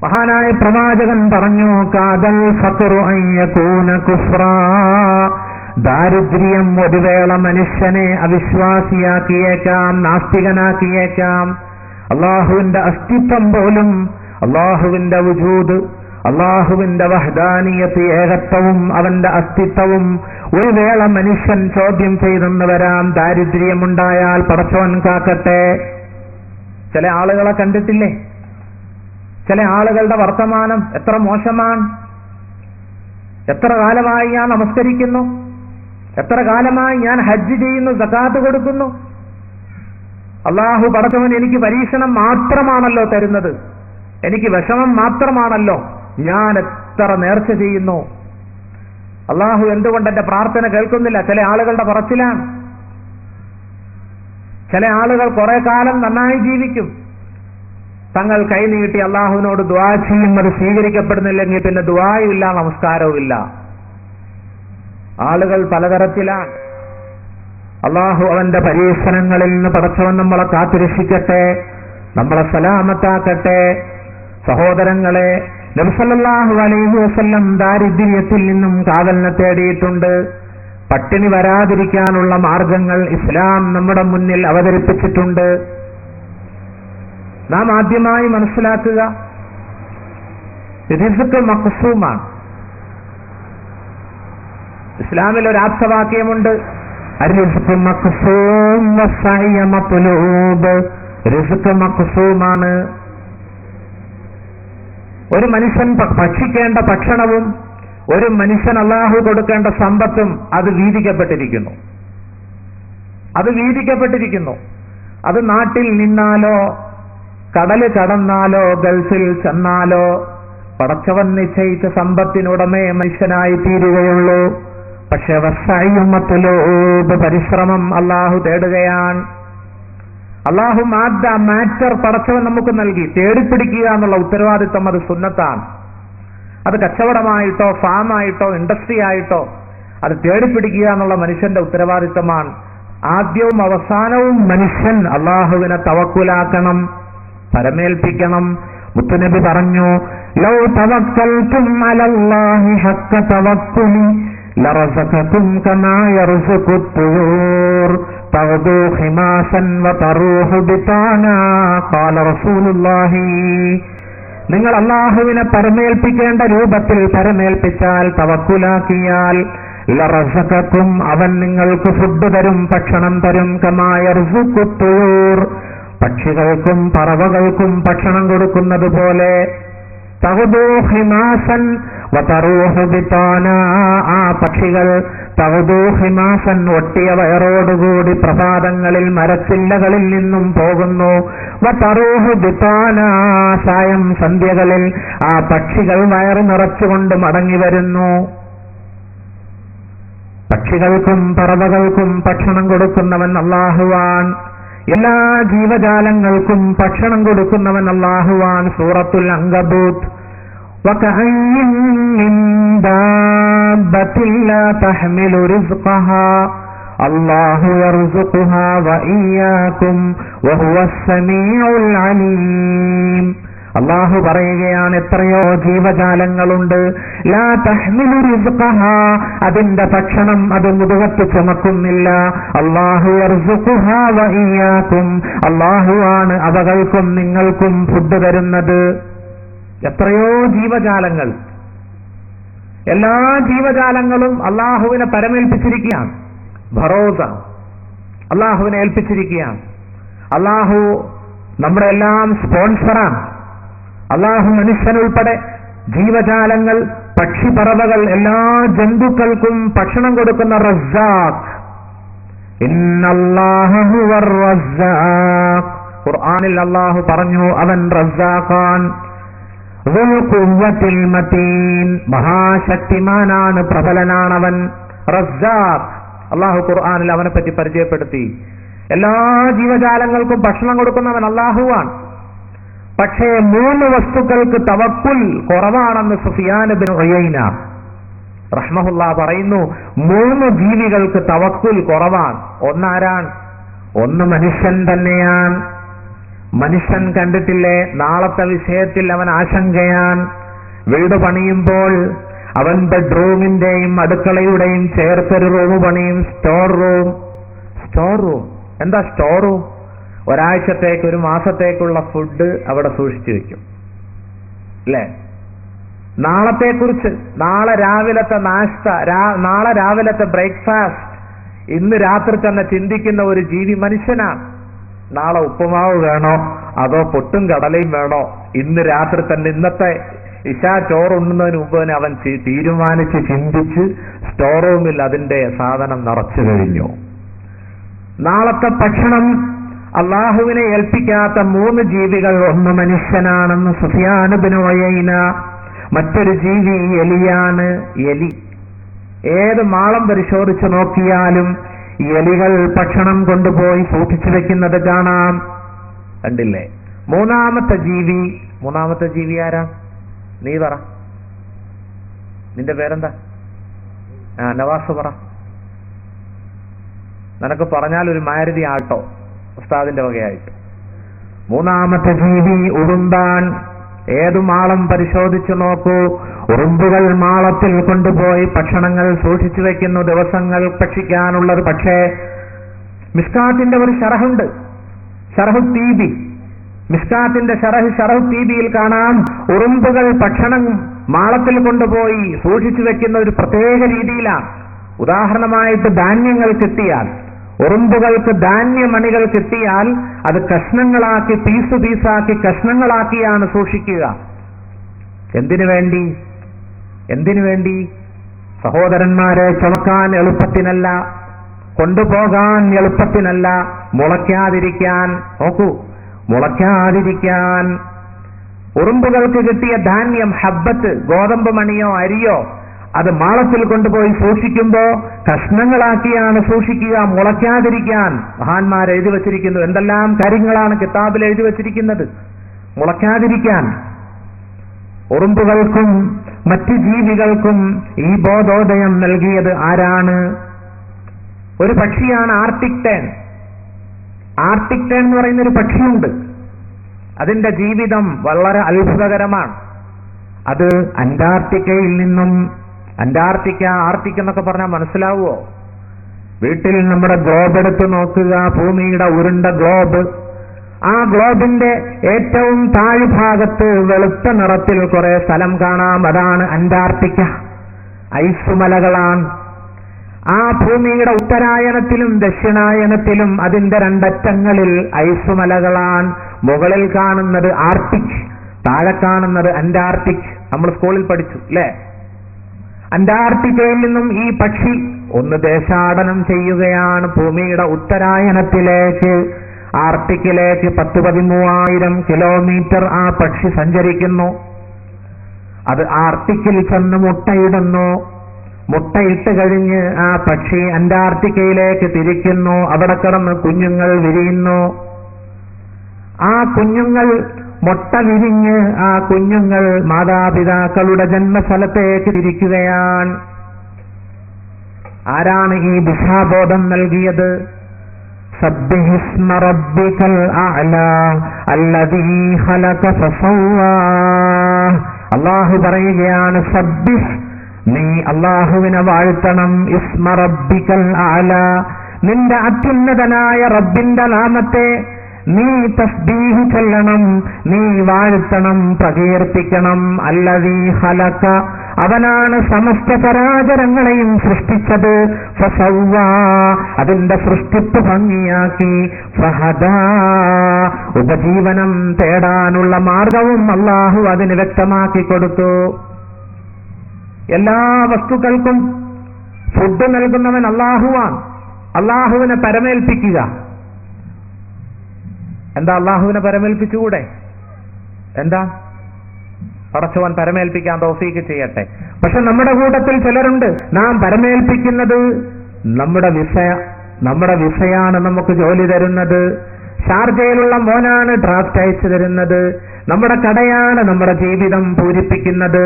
മഹാനായ പ്രവാചകൻ പറഞ്ഞു, കാദൽ ഫഖ്റു അൻ യകൂന കുഫ്റാ, ദാരിദ്ര്യം ഒരു വേള മനുഷ്യനെ അവിശ്വാസിയാക്കിയേക്കാം, നാസ്തികനാക്കിയേക്കാം. അള്ളാഹുവിന്റെ അസ്തിത്വം പോലും, അള്ളാഹുവിന്റെ വുജൂദ്, അള്ളാഹുവിന്റെ വഹ്ദാനിയത്ത്, ഏകത്വവും അവന്റെ അസ്തിത്വവും ഒരു വേള മനുഷ്യൻ ചോദ്യം ചെയ്തെന്ന് വരാം. ദാരിദ്ര്യമുണ്ടായാൽ പടച്ചവൻ കാക്കട്ടെ. ചില ആളുകളെ കണ്ടിട്ടില്ലേ? ചില ആളുകളുടെ വർത്തമാനം എത്ര മോശമാണ്. എത്ര കാലമായി ഞാൻ നമസ്കരിക്കുന്നു, എത്ര കാലമായി ഞാൻ ഹജ്ജ് ചെയ്യുന്നു, സകാത്ത് കൊടുക്കുന്നു. അള്ളാഹു പടച്ചവൻ എനിക്ക് പരീക്ഷണം മാത്രമാണല്ലോ തരുന്നത്, എനിക്ക് വിഷമം മാത്രമാണല്ലോ. ഞാൻ എത്ര നേർച്ച ചെയ്യുന്നു, അള്ളാഹു എന്തുകൊണ്ട് എന്റെ പ്രാർത്ഥന കേൾക്കുന്നില്ല? ചില ആളുകളുടെ പറച്ചിലാണ്. ചില ആളുകൾ കുറെ കാലം നന്നായി ജീവിക്കും, തങ്ങൾ കൈനീട്ടി അള്ളാഹുവിനോട് ദുആ ചെയ്യും, അത് സ്വീകരിക്കപ്പെടുന്നില്ലെങ്കിൽ പിന്നെ ദുആയും ഇല്ല, നമസ്കാരവും ഇല്ല. ആളുകൾ പലതരത്തിലാണ്. അള്ളാഹു അവന്റെ പരീക്ഷണങ്ങളിൽ നിന്ന് പടച്ചവൻ നമ്മളെ കാത്തുരക്ഷിക്കട്ടെ, നമ്മളെ സലാമത്താക്കട്ടെ. സഹോദരങ്ങളെ, നബി സല്ലല്ലാഹു അലൈഹി വസല്ലം ദാരിദ്ര്യത്തിൽ നിന്നും കാവലിനെ തേടിയിട്ടുണ്ട്. പട്ടിണി വരാതിരിക്കാനുള്ള മാർഗങ്ങൾ ഇസ്ലാം നമ്മുടെ മുന്നിൽ അവതരിപ്പിച്ചിട്ടുണ്ട്. നാം ആദ്യമായി മനസ്സിലാക്കുക, റിസ്ക് മഖ്സൂമാണ്. ഇസ്ലാമിൽ ഒരു ആപ്തവാക്യമുണ്ട്, റിസ്ക് മഖ്സൂം വസ്സഅയ മത്ലൂബ്. റിസ്ക് മഖ്സൂമാണ്. ഒരു മനുഷ്യൻ ഭക്ഷിക്കേണ്ട ഭക്ഷണവും ഒരു മനുഷ്യൻ അല്ലാഹു കൊടുക്കേണ്ട സമ്പത്തും അത് വീതിക്കപ്പെട്ടിരിക്കുന്നു. അത് നാട്ടിൽ നിന്നാലോ കടല് കടന്നാലോ ഗൾഫിൽ ചെന്നാലോ പടച്ചവൻ നിശ്ചയിച്ച സമ്പത്തിനുടമേ മനുഷ്യനായി തീരുകയുള്ളൂ. പക്ഷെ വസ്സഅയ്യുമത്തുലൂബ്, പരിശ്രമം അല്ലാഹു തേടുകയാണ്. അല്ലാഹു മാറ്റർ പടച്ചവൻ നമുക്ക് നൽകി. തേടിപ്പിടിക്കുക എന്നുള്ള ഉത്തരവാദിത്വം അത് സുന്നത്താണ്. അത് കച്ചവടമായിട്ടോ ഫാമായിട്ടോ ഇൻഡസ്ട്രി ആയിട്ടോ അത് തേടിപ്പിടിക്കുക എന്നുള്ള മനുഷ്യന്റെ ഉത്തരവാദിത്വമാണ്. ആദ്യവും അവസാനവും മനുഷ്യൻ അല്ലാഹുവിനെ തവക്കുലാക്കണം, പരമേൽപ്പിക്കണം. മുത്തുനബി പറഞ്ഞു, ലൗ തവക്കൽതും അലല്ലാഹി ഹഖ്ക തവക്കുലി ലറസഖകും കമാ യർസുഖുത് തുയൂർ തഗ്ദൂ ഖിമാസൻ വതറൂഹു ബിതാനാ ഖാല റസൂലുള്ളാഹി. നിങ്ങൾ അല്ലാഹുവിനെ പരമേൽപ്പിക്കേണ്ട രൂപത്തിൽ പരമേൽപ്പിച്ചാൽ, തവക്കുലാക്കിയാൽ, ലറസഖകും, അവൻ നിങ്ങൾക്ക് ഫുഡ് തരും, ഭക്ഷണം തരും. കമാ യർസുഖുത് തുയൂർ, പക്ഷികൾക്കും പറവകൾക്കും ഭക്ഷണം കൊടുക്കുന്നത് പോലെ. തഗ്ദൂ ഖിമാസൻ വതറൂഹു ബിതാനാ, ആ പക്ഷികൾ തഗ്ദൂ ഖിമാസൻ, ഒട്ടിയ വയറോടുകൂടി പ്രഭാതങ്ങളിൽ മരച്ചില്ലകളിൽ നിന്നും പോകുന്നു. വതറൂഹു ബിതാനാ, സായം സന്ധ്യകളിൽ ആ പക്ഷികൾ വയറ് നിറച്ചുകൊണ്ട് മടങ്ങി വരുന്നു. പക്ഷികൾക്കും പറവകൾക്കും ഭക്ഷണം കൊടുക്കുന്നവൻ അല്ലാഹുവാൻ. എല്ലാ ജീവജാലങ്ങൾക്കും ഭക്ഷണം കൊടുക്കുന്നവൻ അല്ലാഹുവാൻ. സൂറത്തുൽ അങ്കബൂത്ത്, വകഅയ്യിൻ മിൻ ദാബത്തിൻ ലാ തഹ്മിലു റിസ്ഖഹാ അല്ലാഹു യർസുഖുഹാ വഇയ്യാകും വഹുവസ് സമീഉൽ അലീം. അല്ലാഹു പറയുകയാണ്, എത്രയോ ജീവജാലങ്ങളുണ്ട്, ലാ തഹ്മിലു റിസ്ഖഹാ, അതിന്റെ ഭക്ഷണം അത് മുതുകത്ത് ചുമക്കുന്നില്ല. അല്ലാഹു യർസുഖുഹാ വഇയ്യാകും, അല്ലാഹുവാണ് അവകൾക്കും നിങ്ങൾക്കും ഫുഡ് തരുന്നത്. എത്രയോ ജീവജാലങ്ങൾ, എല്ലാ ജീവജാലങ്ങളും അല്ലാഹുവിനെ പരമേൽപ്പിച്ചിരിക്കുകയാണ്. ഭറോസ അല്ലാഹുവിനെ ഏൽപ്പിച്ചിരിക്കുകയാണ്. അല്ലാഹു നമ്മുടെ എല്ലാം സ്പോൺസറാണ്. അല്ലാഹു മനുഷ്യനുൾപ്പെടെ ജീവജാലങ്ങൾ, പക്ഷിപ്പറവകൾ, എല്ലാ ജന്തുക്കൾക്കും ഭക്ഷണം കൊടുക്കുന്ന റസ്സാഖ്. ഇന്നല്ലാഹ ഹുവർ റസ്സാഖ്, ഖുർആനിൽ അല്ലാഹു പറഞ്ഞു, അവൻ റസ്സാഖാൻ. ദുൽ ഖുവ്വത്തിൽ മതീൻ, മഹാശക്തിമാനാണ്, പ്രബലനാണവൻ. റസ്സാഖ്, അല്ലാഹു ഖുർആനിൽ അവനെ പറ്റി പരിചയപ്പെടുത്തി. എല്ലാ ജീവജാലങ്ങൾക്കും ഭക്ഷണം കൊടുക്കുന്നവൻ അല്ലാഹുവാണ്. പക്ഷേ 3 വസ്തുക്കൾക്ക് തവക്കുൽ കുറവാണെന്ന് സുഫിയാൻ ഇബ്നു ഉയൈന റഹ്മഹുല്ലാ പറയുന്നു. 3 ജീവികൾക്ക് തവക്കുൽ കുറവാണ്. ഒന്നാരാണ്? ഒന്ന് മനുഷ്യൻ തന്നെയാണ്. മനുഷ്യൻ കണ്ടിട്ടില്ലേ, നാളത്തെ വിഷയത്തിൽ അവൻ ആശങ്കയാൻ. വീട് പണിയുമ്പോൾ അവൻ ബെഡ്റൂമിന്റെയും അടുക്കളയുടെയും ചേർത്തൊരു റൂം പണിയും. Store room. എന്താ സ്റ്റോർ റൂം? ഒരാഴ്ചത്തേക്ക്, ഒരു മാസത്തേക്കുള്ള ഫുഡ് അവിടെ സൂക്ഷിച്ചു വെക്കും, അല്ലേ? നാളത്തെക്കുറിച്ച്, നാളെ രാവിലത്തെ നാശ്ത, നാളെ രാവിലത്തെ ബ്രേക്ക്ഫാസ്റ്റ് ഇന്ന് രാത്രി തന്നെ ചിന്തിക്കുന്ന ഒരു ജീവി മനുഷ്യനാണ്. നാളെ ഉപ്പുമാവ് വേണോ അതോ പൊട്ടും കടലയും വേണോ, ഇന്ന് രാത്രി തന്നെ, ഇന്നത്തെ ഇശാ ചോറുണ്ണുന്നതിന് മുമ്പ് തന്നെ അവൻ തീരുമാനിച്ച് ചിന്തിച്ച് സ്റ്റോർ റൂമിൽ അതിന്റെ സാധനം നിറച്ചു കഴിഞ്ഞു. നാളത്തെ ഭക്ഷണം അല്ലാഹുവിനെ ഏൽപ്പിക്കാത്ത 3 ജീവികൾ. ഒന്ന് മനുഷ്യനാണെന്ന് സുഫിയാൻ ഇബ്നു ഉയൈന. മറ്റൊരു ജീവി എലിയാണ്. എലി. ഏത് മാളം പരിശോധിച്ചു നോക്കിയാലും എലികൾ ഭക്ഷണം കൊണ്ടുപോയി സൂക്ഷിച്ചു വെക്കുന്നത് കാണാം. കണ്ടില്ലേ? മൂന്നാമത്തെ ജീവി ആരാ? നീ പറ, നിന്റെ പേരെന്താ? നവാസ് പറ. നിനക്ക് പറഞ്ഞാൽ ഒരു മാരുതി ആട്ടോ ഉസ്താദിന്റെ വകയായിട്ട്. മൂന്നാമത്തെ ജീവി ഉറുമ്പാൻ. ഏതു മാളം പരിശോധിച്ചു നോക്കൂ, ഉറുമ്പുകൾ മാളത്തിൽ കൊണ്ടുപോയി ഭക്ഷണങ്ങൾ സൂക്ഷിച്ചു വെക്കുന്നു, ദിവസങ്ങൾ ഭക്ഷിക്കാനുള്ളത്. പക്ഷേ മിസ്കാത്തിന്റെ ഒരു ഷറഹുണ്ട്, ഷറഹു തീബി. മിസ്കാത്തിന്റെ ഷറഹു തീബിയിൽ കാണാം, ഉറുമ്പുകൾ ഭക്ഷണം മാളത്തിൽ കൊണ്ടുപോയി സൂക്ഷിച്ചു വെക്കുന്ന ഒരു പ്രത്യേക രീതിയിലാണ്. ഉദാഹരണമായിട്ട് ധാന്യങ്ങൾ കിട്ടിയാൽ, ഉറുമ്പുകൾക്ക് ധാന്യമണികൾ കിട്ടിയാൽ അത് കഷ്ണങ്ങളാക്കി പീസാക്കി കഷ്ണങ്ങളാക്കിയാണ് സൂക്ഷിക്കുക. എന്തിനു വേണ്ടി? സഹോദരന്മാരെ, ചുമക്കാൻ എളുപ്പത്തിനല്ല, കൊണ്ടുപോകാൻ എളുപ്പത്തിനല്ല, മുളയ്ക്കാതിരിക്കാൻ. നോക്കൂ, മുളയ്ക്കാതിരിക്കാൻ. ഉറുമ്പുകൾക്ക് കിട്ടിയ ധാന്യം, ഹബ്ബത്ത്, ഗോതമ്പ് മണിയോ അരിയോ, അത് മാളത്തിൽ കൊണ്ടുപോയി സൂക്ഷിക്കുമ്പോ കഷ്ണങ്ങളാക്കിയാണ് സൂക്ഷിക്കുക, മുളയ്ക്കാതിരിക്കാൻ. മഹാന്മാർ എഴുതി വച്ചിരിക്കുന്നു, എന്തെല്ലാം കാര്യങ്ങളാണ് കിതാബിൽ എഴുതി വച്ചിരിക്കുന്നത്, മുളയ്ക്കാതിരിക്കാൻ. ഉറുമ്പുകൾക്കും മറ്റു ജീവികൾക്കും ഈ ബോധോദയം നൽകിയത് ആരാണ്? ഒരു പക്ഷിയാണ് ആർട്ടിക് ടേൺ. ആർട്ടിക് ടേൺ എന്ന് പറയുന്ന ഒരു പക്ഷിയുണ്ട്. അതിന്റെ ജീവിതം വളരെ അത്ഭുതകരമാണ്. അത് അന്റാർട്ടിക്കയിൽ നിന്നും, ആർട്ടിക് എന്നൊക്കെ പറഞ്ഞാൽ മനസ്സിലാവുമോ? വീട്ടിൽ നമ്മുടെ ഗ്ലോബ് എടുത്ത് നോക്കുക, ഭൂമിയുടെ ഉരുണ്ട ഗ്ലോബ്. ആ ഗ്ലോബിന്റെ ഏറ്റവും താഴ്ഭാഗത്ത് വെളുത്ത നിറത്തിൽ കുറെ സ്ഥലം കാണാം. അതാണ് അന്റാർട്ടിക്ക. ഐസുമലകളാണ്. ആ ഭൂമിയുടെ ഉത്തരായനത്തിലും ദക്ഷിണായനത്തിലും അതിന്റെ രണ്ടറ്റങ്ങളിൽ ഐസുമലകളാണ്. മുകളിൽ കാണുന്നത് ആർട്ടിക്, താഴെ കാണുന്നത് അന്റാർട്ടിക്. നമ്മൾ സ്കൂളിൽ പഠിച്ചു അല്ലേ? അന്റാർട്ടിക്കയിൽ നിന്നും ഈ പക്ഷി ഒന്ന് ദേശാടനം ചെയ്യുകയാണ് ഭൂമിയുടെ ഉത്തരായനത്തിലേക്ക്. ആർട്ടിക്കിലേക്ക് 10-13,000 കിലോമീറ്റർ ആ പക്ഷി സഞ്ചരിക്കുന്നു. അത് ആർട്ടിക്കിൽ ചെന്ന് മുട്ടയിടുന്നു. മുട്ടയിട്ട് കഴിഞ്ഞ് ആ പക്ഷി അന്റാർട്ടിക്കയിലേക്ക് തിരിക്കുന്നു. അവിടെ കിടന്ന് കുഞ്ഞുങ്ങൾ വിരിയുന്നു. ആ കുഞ്ഞുങ്ങൾ മുട്ട വിരിഞ്ഞ് ആ കുഞ്ഞുങ്ങൾ മാതാപിതാക്കളുടെ ജന്മസ്ഥലത്തേക്ക് തിരിക്കുകയാണ്. ആരാണ് ഈ ദിശാബോധം നൽകിയത്? സബ്ബിഹിസ്മ റബ്ബികൽ അഅ്ലാ അല്ലദീ ഖലഖ ഫസവ്വാ. അല്ലാഹു പറയുകയാണ്, സബ്ബിഹ്, നീ അല്ലാഹുവിനെ വാഴ്ത്തണം. ഇസ്മ റബ്ബികൽ അഅ്ലാ, നിന്റെ അത്യുന്നതനായ റബ്ബിന്റെ നാമത്തെ നീ തസ്ബീഹ് ചൊല്ലണം, നീ വാഴ്ത്തണം, പ്രകീർത്തിക്കണം. അല്ലദീ ഖലഖ, അവനാണ് സമസ്ത ചരാചരങ്ങളെയും സൃഷ്ടിച്ചത്. ഫസവ്വാ, അതിന്റെ സൃഷ്ടിപ്പ് ഭംഗിയാക്കി. ഫഹദാ, ഉപജീവനം തേടാനുള്ള മാർഗവും അല്ലാഹു അതിന് വ്യക്തമാക്കി കൊടുത്തു. എല്ലാ വസ്തുക്കൾക്കും ഫുഡ് നൽകുന്നവൻ അല്ലാഹുവാണ്. അല്ലാഹുവിനെ പരമേൽപ്പിക്കുക. എന്താ അല്ലാഹുവിനെ പരമേൽപ്പിച്ചുകൂടെ? എന്താ? പടച്ചവൻ പരമേൽപ്പിക്കാൻ തൗഫീക്ക് ചെയ്യട്ടെ. പക്ഷെ നമ്മുടെ കൂട്ടത്തിൽ ചിലരുണ്ട്, നാം പരമേൽപ്പിക്കുന്നത് നമ്മുടെ വിസയാണ് നമുക്ക് ജോലി തരുന്നത്. ഷാർജയിലുള്ള മോനാണ് ഡ്രാഫ്റ്റ് അയച്ചു തരുന്നത്. നമ്മുടെ കടയാണ് നമ്മുടെ ജീവിതം പൂരിപ്പിക്കുന്നത്.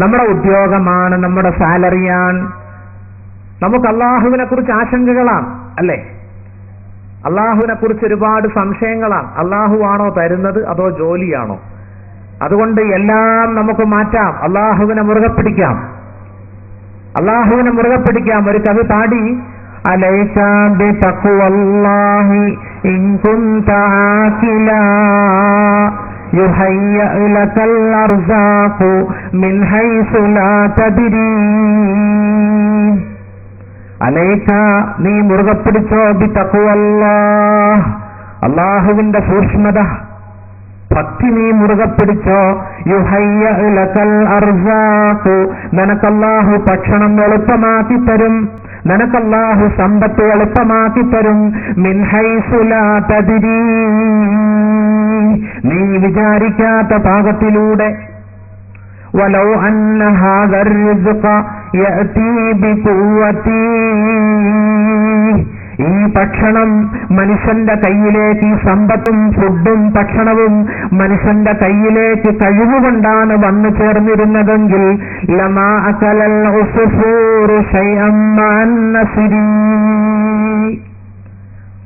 നമ്മുടെ ഉദ്യോഗമാണ്, നമ്മുടെ സാലറിയാണ്. നമുക്ക് അല്ലാഹുവിനെ കുറിച്ച് ആശങ്കകളാണ് അല്ലേ? അല്ലാഹുവിനെ കുറിച്ച് ഒരുപാട് സംശയങ്ങളാണ്. അല്ലാഹുവാണോ തരുന്നത് അതോ ജോലിയാണോ? അതുകൊണ്ട് എല്ലാം നമുക്ക് മാറ്റാം, അല്ലാഹുവിനെ മുറുകെ പിടിക്കാം. ഒരു കവി പാടി, അലൈക ബിതഖ്വല്ലാഹി ഇൻ കുൻത ആഖിലാ യുഹയ്യ ലകൽ അർസാഖു മിൻ ഹൈസു ലാ തദ്രീ. അലൈക, നീ മുറുകെ പിടിച്ചോ, ബിതഖ്വല്ലാഹ്, അല്ലാഹുവിന്റെ സൂക്ഷ്മത, ഭക്തി നീ മുറുകെ പിടിച്ചോ. യുഹയ്യ ലകൽ അർസാഖു, നിനക്കല്ലാഹു ഭക്ഷണം എളുപ്പമാക്കി തരും, നിനക്കല്ലാഹു സമ്പത്ത് എളുപ്പമാക്കി തരും. മിൻ ഹൈസു ലാ തദ്രീ, നീ വിചാരിക്കാത്ത ഭാഗത്തിലൂടെ. വലൗ അന്ന ഹാദർ റിസ്ഖ യഅതി ബിഖുവതി, ഈ ഭക്ഷണം മനുഷ്യന്റെ കയ്യിലേക്ക്, ഈ സമ്പത്തും ഫുഡും ഭക്ഷണവും മനുഷ്യന്റെ കയ്യിലേക്ക് കഴിവുകൊണ്ടാണ് വന്നു ചേർന്നിരുന്നതെങ്കിൽ ലമാ അകലൽ ഉസ്ഫൂറു ശൈഅൻ മഅൻ നസ്രി,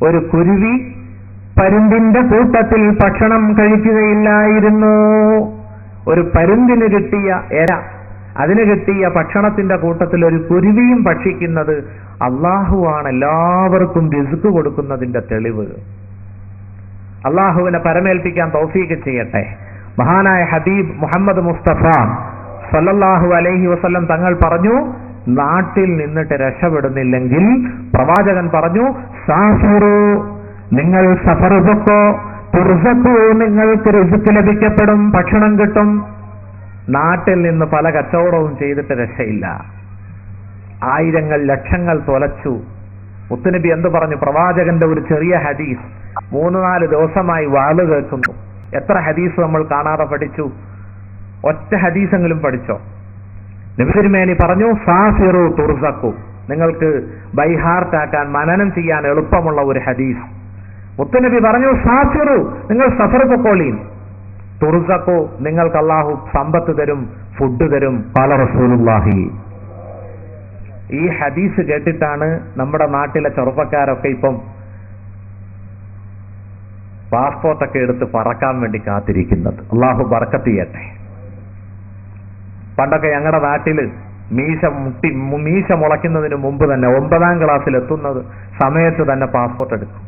ഒരു കുരുവി പരുന്തിന്റെ കൂട്ടത്തിൽ ഭക്ഷണം കഴിക്കുകയില്ലായിരുന്നു. ഒരു പരുന്തിന് കിട്ടിയ എര, അതിന് കിട്ടിയ ഭക്ഷണത്തിന്റെ കൂട്ടത്തിൽ ഒരു കുരുവിയും ഭക്ഷിക്കുന്നത് അള്ളാഹുവാണ് എല്ലാവർക്കും റിസ്ക് കൊടുക്കുന്നതിന്റെ തെളിവ്. അള്ളാഹുവിനെ പരമേൽപ്പിക്കാൻ തൗഫീഖ് ചെയ്യട്ടെ. മഹാനായ ഹബീബ് മുഹമ്മദ് മുസ്തഫ സല്ലല്ലാഹു അലൈഹി വസല്ലം തങ്ങൾ പറഞ്ഞു, നാട്ടിൽ നിന്നിട്ട് രക്ഷപ്പെടുന്നില്ലെങ്കിൽ പ്രവാചകൻ പറഞ്ഞു, സാഫിറു, നിങ്ങൾ സഫർ പൊക്കോ, തുർസഖു, നിങ്ങൾക്ക് റിസ്ക് ലഭിക്കപ്പെടും, ഭക്ഷണം കിട്ടും. നാട്ടിൽ നിന്ന് പല കച്ചവടവും ചെയ്തിട്ട് രക്ഷയില്ല. ആയിരങ്ങൾ ലക്ഷങ്ങൾ തൊലച്ചു. മുത്തുനബി എന്ത് പറഞ്ഞു? പ്രവാചകന്റെ ഒരു ചെറിയ ഹദീസ് 3-4 ദിവസമായി വാള് കേൾക്കുന്നു. എത്ര ഹദീസ് നമ്മൾ കാണാതെ പഠിച്ചു? ഒറ്റ ഹദീസെങ്കിലും പഠിച്ചോ? നബി തിരുമേനി പറഞ്ഞു, സാഫിറു തുർസഖു, നിങ്ങൾക്ക് ബൈഹാർട്ടാക്കാൻ മനനം ചെയ്യാൻ എളുപ്പമുള്ള ഒരു ഹദീസ്. മുത്തുനബി പറഞ്ഞു, സാഫിറു, നിങ്ങൾ സഫർ പൊക്കോളീൻ, തുർസഖു, നിങ്ങൾക്ക് അല്ലാഹു സമ്പത്ത് തരും, ഫുഡ് തരും. ഖാല റസൂലുള്ളാഹി. ഈ ഹദീസ് കേട്ടിട്ടാണ് നമ്മുടെ നാട്ടിലെ ചെറുപ്പക്കാരൊക്കെ ഇപ്പം പാസ്പോർട്ടൊക്കെ എടുത്ത് പറക്കാൻ വേണ്ടി കാത്തിരിക്കുന്നത്. അല്ലാഹു ബർക്കത്ത് ചെയ്യട്ടെ. പണ്ടൊക്കെ ഞങ്ങളുടെ നാട്ടില് മീശ മുളയ്ക്കുന്നതിന് മുമ്പ് തന്നെ 9ാം ക്ലാസ്സിൽ എത്തുന്നത് സമയത്ത് തന്നെ പാസ്പോർട്ട് എടുക്കും.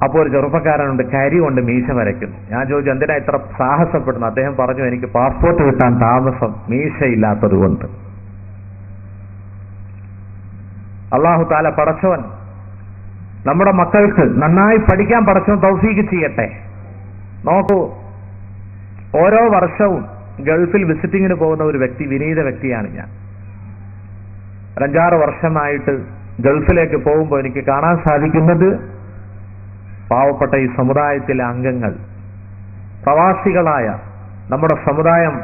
അപ്പോൾ ഒരു ചെറുപ്പക്കാരനുണ്ട്, കരി കൊണ്ട് മീശ വരയ്ക്കുന്നു. ഞാൻ ചോദിച്ചു, എന്തിനാ ഇത്ര സാഹസപ്പെടുന്നു? അദ്ദേഹം പറഞ്ഞു, എനിക്ക് പാസ്പോർട്ട് കിട്ടാൻ താമസം, മീശയില്ലാത്തത് കൊണ്ട്. അല്ലാഹു തആല പടച്ചവൻ നമ്മുടെ മക്കൾക്ക് നന്നായി പഠിക്കാൻ പടച്ചവൻ തൗഫീഖ് ചെയ്യട്ടെ. നോക്കൂ, ഓരോ വർഷവും ഗൾഫിൽ വിസിറ്റിങ്ങിന് പോകുന്ന ഒരു വ്യക്തി, വിനീത വ്യക്തിയാണ് ഞാൻ. 5-6 വർഷമായിട്ട് ഗൾഫിലേക്ക് പോകുമ്പോൾ എനിക്ക് കാണാൻ സാധിക്കുന്നത്, പാവപ്പെട്ട ഈ സമുദായത്തിലെ അംഗങ്ങൾ, പ്രവാസികളായ നമ്മുടെ സമുദായം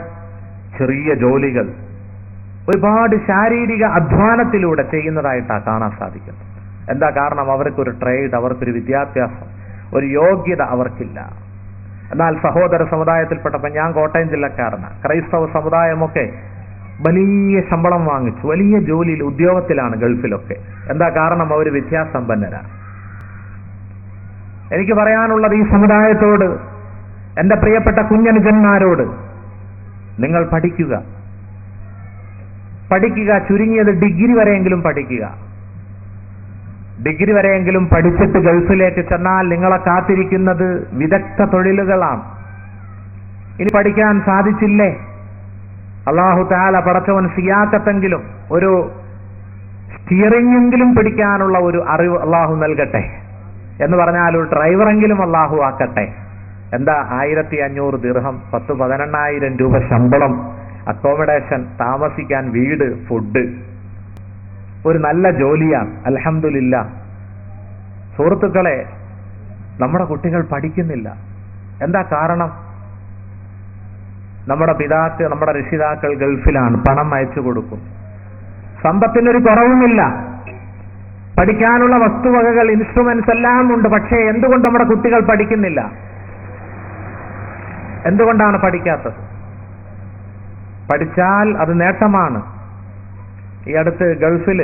ചെറിയ ജോലികൾ ഒരുപാട് ശാരീരിക അധ്വാനത്തിലൂടെ ചെയ്യുന്നതായിട്ടാണ് കാണാൻ സാധിക്കുന്നത്. എന്താ കാരണം? അവർക്കൊരു ട്രേഡ്, അവർക്കൊരു വിദ്യാഭ്യാസം, ഒരു യോഗ്യത അവർക്കില്ല. എന്നാൽ സഹോദര സമുദായത്തിൽപ്പെട്ടപ്പോൾ, ഞാൻ കോട്ടയം ജില്ലക്കാരനാണ്, ക്രൈസ്തവ സമുദായമൊക്കെ വലിയ ശമ്പളം വാങ്ങിച്ചു, വലിയ ജോലിയിൽ ഉദ്യോഗത്തിലാണ് ഗൾഫിലൊക്കെ. എന്താ കാരണം? അവർ വിദ്യാസമ്പന്നരാണ്. എനിക്ക് പറയാനുള്ളത് ഈ സമുദായത്തോട്, എന്റെ പ്രിയപ്പെട്ട കുഞ്ഞനുജന്മാരോട്, നിങ്ങൾ പഠിക്കുക, ചുരുങ്ങിയത് ഡിഗ്രി വരെയെങ്കിലും പഠിക്കുക. ഡിഗ്രി വരെയെങ്കിലും പഠിച്ചിട്ട് ഗൾഫിലേക്ക് ചെന്നാൽ നിങ്ങളെ കാത്തിരിക്കുന്നത് വിദഗ്ധ തൊഴിലുകളാണ്. ഇനി പഠിക്കാൻ സാധിച്ചില്ലേ, അല്ലാഹു തആല പടച്ചവൻ സിയാസത്തെങ്കിലും, ഒരു സ്റ്റിയറിംഗെങ്കിലും പിടിക്കാനുള്ള ഒരു അറിവ് അല്ലാഹു നൽകട്ടെ. എന്ന് പറഞ്ഞാൽ ഒരു ഡ്രൈവറെങ്കിലും അല്ലാഹു ആക്കട്ടെ. എന്താ 1500 ദിർഹം, 10-18,000 രൂപ ശമ്പളം, അക്കോമഡേഷൻ, താമസിക്കാൻ വീട്, ഫുഡ്, ഒരു നല്ല ജോലിയാണ്. അൽഹംദുലില്ലാ. സുഹൃത്തുക്കളെ, നമ്മുടെ കുട്ടികൾ പഠിക്കുന്നില്ല. എന്താ കാരണം? നമ്മുടെ രക്ഷിതാക്കൾ ഗൾഫിലാണ്, പണം അയച്ചു കൊടുക്കും, സമ്പത്തിനൊരു കുറവുമില്ല, പഠിക്കാനുള്ള വസ്തുവകകൾ, ഇൻസ്ട്രുമെന്റ്സ് എല്ലാം ഉണ്ട്. പക്ഷേ എന്തുകൊണ്ട് നമ്മുടെ കുട്ടികൾ പഠിക്കുന്നില്ല? എന്തുകൊണ്ടാണ് പഠിക്കാത്തത്? പഠിച്ചാൽ അത് നേട്ടമാണ്. ഈ അടുത്ത് ഗൾഫിൽ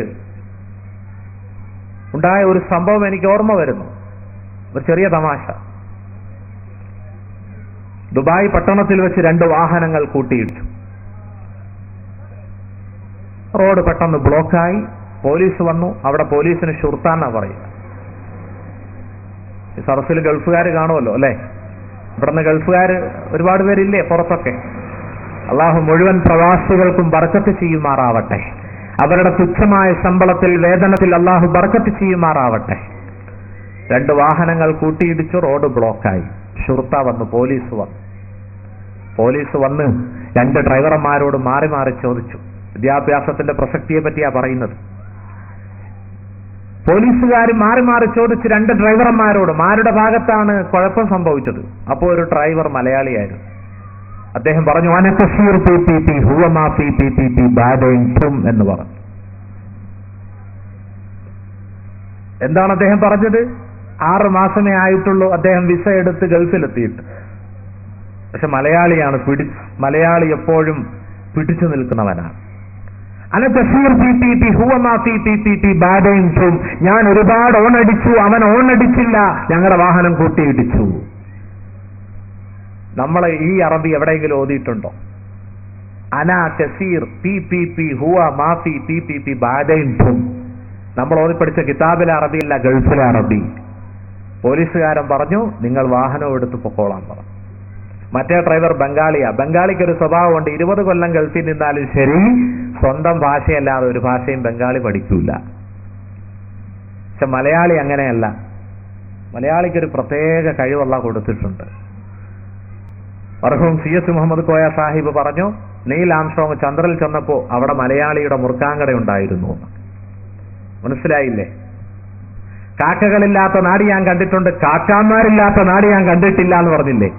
ഉണ്ടായ ഒരു സംഭവം എനിക്ക് ഓർമ്മ വരുന്നു, ഒരു ചെറിയ തമാശ. ദുബായ് പട്ടണത്തിൽ വെച്ച് 2 വാഹനങ്ങൾ കൂട്ടിയിട്ടു. റോഡ് പെട്ടെന്ന് ബ്ലോക്കായി. പോലീസ് വന്നു. അവിടെ പോലീസിന് ഷുർത്താന്നാ പറയുക. ഈ സദസ്സിൽ ഗൾഫുകാർ കാണുമല്ലോ അല്ലെ? ഇവിടുന്ന് ഗൾഫുകാർ ഒരുപാട് പേരില്ലേ പുറത്തൊക്കെ? അള്ളാഹു മുഴുവൻ പ്രവാസികൾക്കും ബർക്കത്ത് ചെയ്യുമാറാവട്ടെ. അവരുടെ തുച്ഛമായ ശമ്പളത്തിൽ, വേതനത്തിൽ അള്ളാഹു ബർക്കത്ത് ചെയ്യുമാറാവട്ടെ. 2 വാഹനങ്ങൾ കൂട്ടിയിടിച്ചു. റോഡ് ബ്ലോക്കായി. ഷുർത്ത വന്നു, പോലീസ് വന്ന് 2 ഡ്രൈവർമാരോട് മാറി മാറി ചോദിച്ചു. വിദ്യാഭ്യാസത്തിന്റെ പ്രസക്തിയെ പറ്റിയാ പറയുന്നത്. പോലീസുകാർ മാറി മാറി ചോദിച്ച് 2 ഡ്രൈവർമാരോട് ആരുടെ ഭാഗത്താണ് കുഴപ്പം സംഭവിച്ചത്. അപ്പോൾ ഒരു ഡ്രൈവർ മലയാളിയായിരുന്നു. അദ്ദേഹം പറഞ്ഞു, എന്ന് പറഞ്ഞു. എന്താണ് അദ്ദേഹം പറഞ്ഞത്? 6 മാസമേ ആയിട്ടുള്ളൂ അദ്ദേഹം വിസ എടുത്ത് ഗൾഫിലെത്തിയിട്ട്. പക്ഷെ മലയാളിയാണ്, മലയാളി എപ്പോഴും പിടിച്ചു നിൽക്കുന്നവനാണ്. ഞാൻ ഒരുപാട് ഓണടിച്ചു, അവൻ ഓണടിച്ചില്ല, ഞങ്ങളുടെ വാഹനം കൂട്ടിയിടിച്ചു. നമ്മളെ ഈ അറബി എവിടെയെങ്കിലും ഓതിയിട്ടുണ്ടോ? അനാ കസീർ PPP ഹുവ മാഫി PPP ബാദൈൻതും. നമ്മൾ ഓതിപ്പടിച്ച കിതാബിലെ അറബിയല്ല, ഗൾഫിലെ അറബി. പോലീസുകാരൻ പറഞ്ഞു നിങ്ങൾ വാഹനം എടുത്ത് പൊക്കോളാൻ പറഞ്ഞു. മറ്റേ ഡ്രൈവർ ബംഗാളിയാ. ബംഗാളിക്ക് ഒരു സ്വഭാവമുണ്ട്, 20 കൊല്ലം ഗൾഫിൽ നിന്നാലും ശരി സ്വന്തം ഭാഷയല്ലാതെ ഒരു ഭാഷയും ബംഗാളി പഠിക്കൂല. പക്ഷെ മലയാളി അങ്ങനെയല്ല. മലയാളിക്കൊരു പ്രത്യേക കഴിവല്ല കൊടുത്തിട്ടുണ്ട്. മർഹൂം CS മുഹമ്മദ് കോയ സാഹിബ് പറഞ്ഞു, നീൽ ആംസ്ട്രോങ് ചന്ദ്രനിൽ ചെന്നപ്പോ അവിടെ മലയാളിയുടെ മുർക്കാങ്കട ഉണ്ടായിരുന്നു. മനസ്സിലായില്ലേ? കാക്കകളില്ലാത്ത നാട് ഞാൻ കണ്ടിട്ടുണ്ട്, കാക്കാന്മാരില്ലാത്ത നാട് ഞാൻ കണ്ടിട്ടില്ല എന്ന് പറഞ്ഞില്ലേ?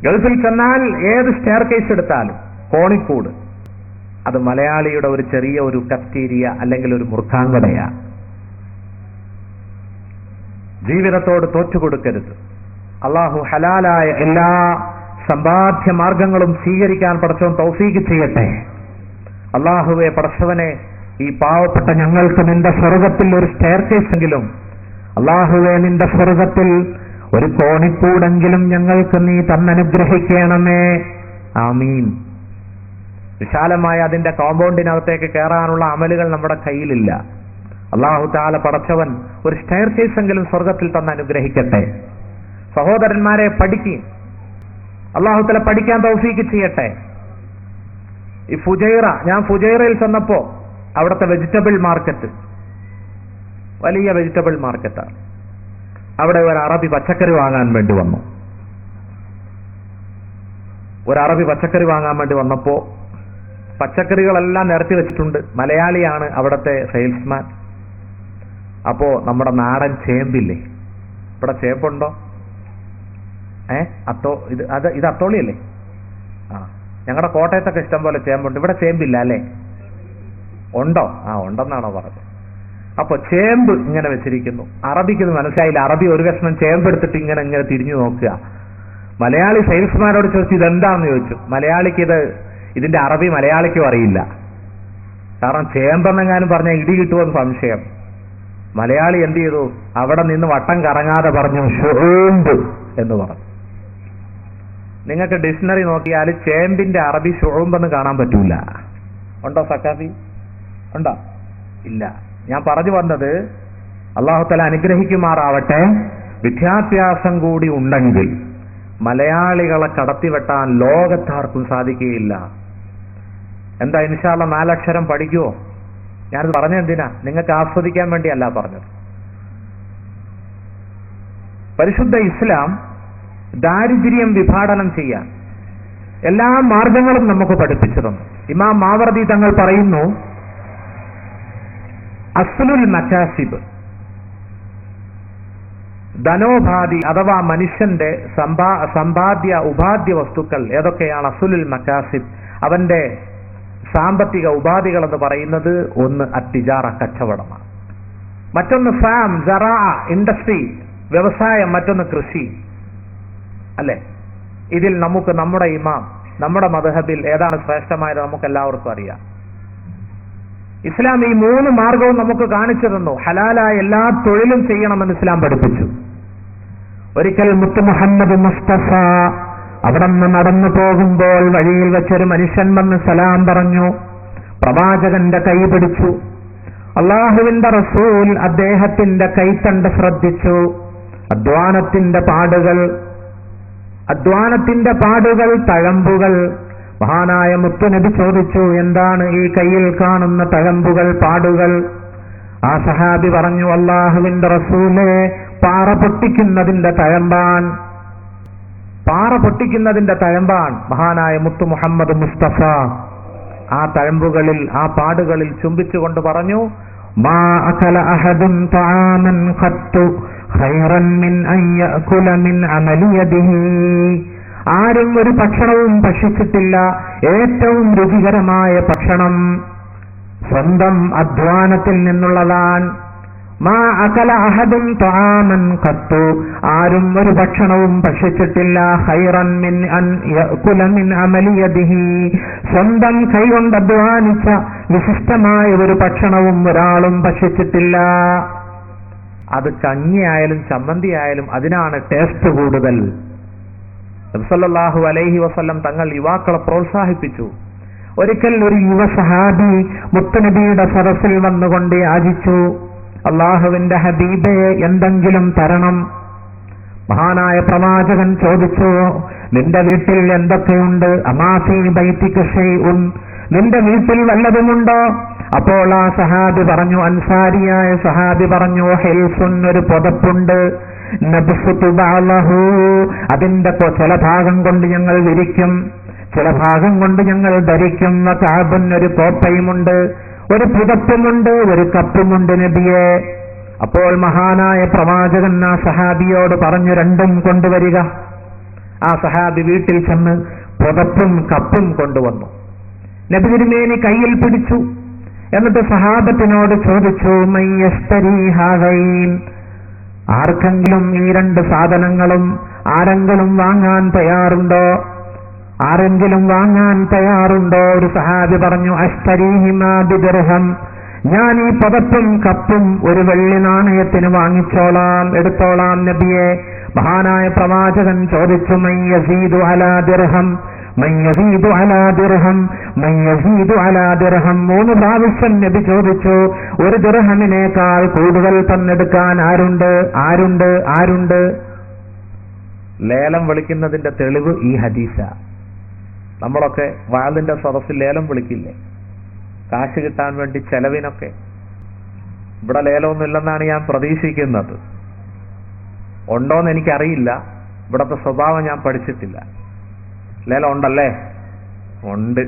ഗൾഫിൽ ചെന്നാൽ ഏത് സ്റ്റെയർ കേസ് എടുത്താലും കോണിക്കൂട് അത് മലയാളിയുടെ ഒരു ചെറിയ ഒരു കഫ്റ്റീരിയ അല്ലെങ്കിൽ ഒരു മുർക്കാങ്കടയാ. ജീവിതത്തോട് തോറ്റുകൊടുക്കരുത്. അള്ളാഹു ഹലാലായ എല്ലാ സമ്പാദ്യ മാർഗങ്ങളും സ്വീകരിക്കാൻ പടച്ചവൻ തൗഫീഖ് ചെയ്യട്ടെ. അള്ളാഹുവെ പടച്ചവനെ, ഈ പാവപ്പെട്ട ഞങ്ങൾക്ക് നിന്റെ സ്വർഗത്തിൽ ഒരു സ്റ്റെയർ കേസെങ്കിലും, അള്ളാഹുവെ നിന്റെ സ്വർഗത്തിൽ ഒരു കോണിക്കൂടെങ്കിലും ഞങ്ങൾക്ക് നീ തന്നനുഗ്രഹിക്കണമേ. ആമീൻ. വിശാലമായ അതിന്റെ കോമ്പൗണ്ടിനകത്തേക്ക് കയറാനുള്ള അമലുകൾ നമ്മുടെ കയ്യിലില്ല. അള്ളാഹു തആല പടച്ചവൻ ഒരു സ്റ്റെയർ കേസെങ്കിലും സ്വർഗത്തിൽ തന്ന് അനുഗ്രഹിക്കട്ടെ. സഹോദരന്മാരെ, പഠിക്കുക. അള്ളാഹു തആല പഠിക്കാൻ തൗഫീഖ് ചെയ്യട്ടെ. ഈ ഞാൻ ഫുജൈറയിൽ ചെന്നപ്പോ അവിടുത്തെ വെജിറ്റബിൾ മാർക്കറ്റ് വലിയ വെജിറ്റബിൾ മാർക്കറ്റാണ്. അവിടെ ഒരു അറബി പച്ചക്കറി വാങ്ങാൻ വേണ്ടി വന്നു. ഒരു അറബി പച്ചക്കറി വാങ്ങാൻ വേണ്ടി വന്നപ്പോ പച്ചക്കറികളെല്ലാം നിരത്തി വെച്ചിട്ടുണ്ട്. മലയാളിയാണ് അവിടുത്തെ സെയിൽസ്മാൻ. അപ്പോ നമ്മുടെ നാടൻ ചേമ്പില്ലേ, ഇവിടെ ചേമ്പുണ്ടോ? ഇത് അത്തോളിയല്ലേ? ഞങ്ങളുടെ കോട്ടയത്തൊക്കെ ഇഷ്ടം പോലെ ചേമ്പുണ്ട്, ഇവിടെ ചേമ്പില്ല അല്ലേ? ഉണ്ടോ? ഉണ്ടെന്നാണോ പറഞ്ഞത്? അപ്പൊ ചേമ്പ് ഇങ്ങനെ വെച്ചിരിക്കുന്നു. അറബിക്ക് മനസ്സിലായില്ല. അറബി ഒരു കഷ്ണം ചേമ്പെടുത്തിട്ട് ഇങ്ങനെ തിരിഞ്ഞു നോക്കുക. മലയാളി സെയിൽസ്മാനോട് ചോദിച്ചു ഇതെന്താണെന്ന് ചോദിച്ചു. മലയാളിക്ക് ഇതിന്റെ അറബി മലയാളിക്കും അറിയില്ല. കാരണം ചേമ്പെന്നെങ്ങാനും പറഞ്ഞാൽ ഇടി കിട്ടുമെന്ന് സംശയം. മലയാളി എന്ത് ചെയ്തു? അവിടെ നിന്ന് വട്ടം കറങ്ങാതെ പറഞ്ഞു ഷുഊംബ് എന്ന് പറഞ്ഞു. നിങ്ങൾക്ക് ഡിക്ഷണറി നോക്കിയാൽ ചേമ്പിന്റെ അറബി ഷുഊംബെന്ന് കാണാൻ പറ്റൂല. ഉണ്ടോ സക്കാഫി? ഉണ്ടോ? ഇല്ല. ഞാൻ പറഞ്ഞു വന്നത്, അല്ലാഹു തആല അനുഗ്രഹിക്കുമാറാവട്ടെ, വിദ്യാഭ്യാസം കൂടി ഉണ്ടെങ്കിൽ മലയാളികളെ കടത്തിവെട്ടാൻ ലോകത്താർക്കും സാധിക്കുകയില്ല. എന്താ ഇൻഷാ അല്ലാഹ് 4 അക്ഷരം പഠിക്കുവോ? ഞാനത് പറഞ്ഞെന്തിനാ? നിങ്ങൾക്ക് ആസ്വദിക്കാൻ വേണ്ടിയല്ല പറഞ്ഞത്. പരിശുദ്ധ ഇസ്ലാം ദാരിദ്ര്യം വിഭാടനം ചെയ്യാൻ എല്ലാ മാർഗങ്ങളും നമുക്ക് പഠിപ്പിച്ചു തന്നു. ഇമാം മാവർദി തങ്ങൾ പറയുന്നു, അസ്ലുൽ മകാസിബ്, ധനോപാധി അഥവാ മനുഷ്യന്റെ സമ്പാദ്യ ഉപാദ്യ വസ്തുക്കൾ ഏതൊക്കെയാണ്? അസ്ലുൽ മകാസിബ്, അവന്റെ സാമ്പത്തിക ഉപാധികൾ എന്ന് പറയുന്നത് ഒന്ന് അത്തിജാറ, കച്ചവടമാണ്. മറ്റൊന്ന് ഫാം, സറാ, ഇൻഡസ്ട്രി, വ്യവസായം. മറ്റൊന്ന് കൃഷി. അല്ലെ? ഇതിൽ നമുക്ക് നമ്മുടെ ഇമാം, നമ്മുടെ മദ്ഹബിൽ ഏതാണ് ശ്രേഷ്ഠമായത് നമുക്ക് എല്ലാവർക്കും അറിയാം. ഇസ്ലാം ഈ 3 മാർഗവും നമുക്ക് കാണിച്ചു തന്നു. ഹലാലായ എല്ലാ തൊഴിലും ചെയ്യണമെന്ന് ഇസ്ലാം പഠിപ്പിച്ചു. ഒരിക്കൽ മുത്ത് മുഹമ്മദ് മുസ്തഫ അവിടെ നിന്ന് നടന്നു പോകുമ്പോൾ വഴിയിൽ വെച്ചൊരു മനുഷ്യൻ വന്ന് സലാം പറഞ്ഞു. പ്രവാചകന്റെ കൈ പിടിച്ചു. അള്ളാഹുവിന്റെ റസൂൽ അദ്ദേഹത്തിന്റെ കൈത്തണ്ട് ശ്രദ്ധിച്ചു. അധ്വാനത്തിന്റെ പാടുകൾ, തഴമ്പുകൾ. മഹാനായ മുത്തുനബി ചോദിച്ചു, എന്താണ് ഈ കയ്യിൽ കാണുന്ന തഴമ്പുകൾ, പാടുകൾ? ആ സഹാബി പറഞ്ഞു, അല്ലാഹുവിന്റെ റസൂലേ, പാറ പൊട്ടിക്കുന്നതിന്റെ തഴമ്പാൻ. മഹാനായ മുത്തു മുഹമ്മദ് മുസ്തഫ ആ തഴമ്പുകളിൽ, ആ പാടുകളിൽ ചുംബിച്ചുകൊണ്ട് പറഞ്ഞു, മാ അകല അഹദുൻ തആമൻ ഖത്തു ഖൈറൻ മിൻ അൻ യഅകുല മിൻ അമലി യദിഹി. ആരും ഒരു ഭക്ഷണവും ഭക്ഷിച്ചിട്ടില്ല ഏറ്റവും രുചികരമായ ഭക്ഷണം സ്വന്തം അധ്വാനത്തിൽ നിന്നുള്ളതാണ്. മാ അകല അഹദുൻ തആമൻ ഖത്തു, ആരും ഒരു ഭക്ഷണവും ഭക്ഷിച്ചിട്ടില്ല ഖൈറൻ മിൻ അൻ യഅകുല മിൻ അമലി യദിഹി, സ്വന്തം കൈകൊണ്ട് അധ്വാനിച്ച വിശിഷ്ടമായ ഒരു ഭക്ഷണവും ഒരാളും ഭക്ഷിച്ചിട്ടില്ല. അത് കഞ്ഞിയായാലും ചമ്മന്തി ആയാലും അതിനാണ് ടേസ്റ്റ് കൂടുതൽ. നബി സല്ലല്ലാഹു അലൈഹി വസല്ലം തങ്ങൾ യുവാക്കളെ പ്രോത്സാഹിപ്പിച്ചു. ഒരിക്കൽ ഒരു യുവ സഹാബി മുത്തുനബിയുടെ സദസ്സിൽ വന്നുകൊണ്ട് യാചിച്ചു, അള്ളാഹുവിന്റെ ഹബീബേ, എന്തെങ്കിലും തരണം. മഹാനായ പ്രവാചകൻ ചോദിച്ചു, നിന്റെ വീട്ടിൽ എന്തൊക്കെയുണ്ട്? അമാഫി ബൈതിക ശൈഉൻ, നിന്റെ വീട്ടിൽ വല്ലതുമുണ്ടോ? അപ്പോൾ ആ സഹാബി പറഞ്ഞു, അൻസാരിയായ സഹാബി പറഞ്ഞു, ഹിൽസുൻ, ഒരു പുതപ്പുണ്ട്. നബ്സുതു ബഅലഹു, അതിന്റെ ചില ഭാഗം കൊണ്ട് ഞങ്ങൾ വിരിക്കും, ചില ഭാഗം കൊണ്ട് ഞങ്ങൾ ധരിക്കും. വകഅബുൻ, ഒരു കോപ്പയുമുണ്ട്, ഒരു പുതപ്പുമുണ്ട്, ഒരു കപ്പുമുണ്ട് നബിയെ. അപ്പോൾ മഹാനായ പ്രവാചകൻ ആ സഹാബിയോട് പറഞ്ഞു, രണ്ടും കൊണ്ടുവരിക. ആ സഹാബി വീട്ടിൽ ചെന്ന് പുതപ്പും കപ്പും കൊണ്ടുവന്നു. നബി തിരുമേനി കയ്യിൽ പിടിച്ചു. എന്നിട്ട് സഹാബത്തിനോട് ചോദിച്ചു, മയ്യസ്തരി ഹാദൈൻ, ആർക്കെങ്കിലും ഈ രണ്ട് സാധനങ്ങളും ആരെങ്കിലും വാങ്ങാൻ തയ്യാറുണ്ടോ? ആരെങ്കിലും വാങ്ങാൻ തയ്യാറുണ്ടോ? ഒരു സഹാബി പറഞ്ഞു, അസ്തരീഹിമാ ബിദിർഹം, ഞാൻ ഈ പദപ്പും കപ്പും ഒരു വെള്ളി നാണയത്തിന് വാങ്ങിച്ചോളാം, എടുത്തോളാം നബിയെ. മഹാനായ പ്രവാചകൻ ചോദിച്ചു, മൻ യസീദു അലാ ദിർഹം, മൻ യസീദു അലാ ദിർഹം, മൻ യസീദു അലാ ദിർഹം. 3 പ്രാവശ്യം നബി ചോദിച്ചു, ഒരു ദിർഹമിനേക്കാൾ കൂടുതൽ തന്നെടുക്കാൻ ആരുണ്ട്? ആരുണ്ട്? ആരുണ്ട്? ലേലം വിളിക്കുന്നതിന്റെ തെളിവ് ഈ ഹദീസ. നമ്മളൊക്കെ വാളിന്റെ സദസ്സിൽ ലേലം വിളിക്കില്ലേ? കാശ് കിട്ടാൻ വേണ്ടി ചെലവിനൊക്കെ. ഇവിടെ ലേലമൊന്നുമില്ലെന്നാണ് ഞാൻ പ്രതീക്ഷിക്കുന്നത്. ഉണ്ടോന്ന് എനിക്കറിയില്ല, ഇവിടത്തെ സ്വഭാവം ഞാൻ പഠിച്ചിട്ടില്ല. ലേലം ഉണ്ടല്ലേ? ഉണ്ട്.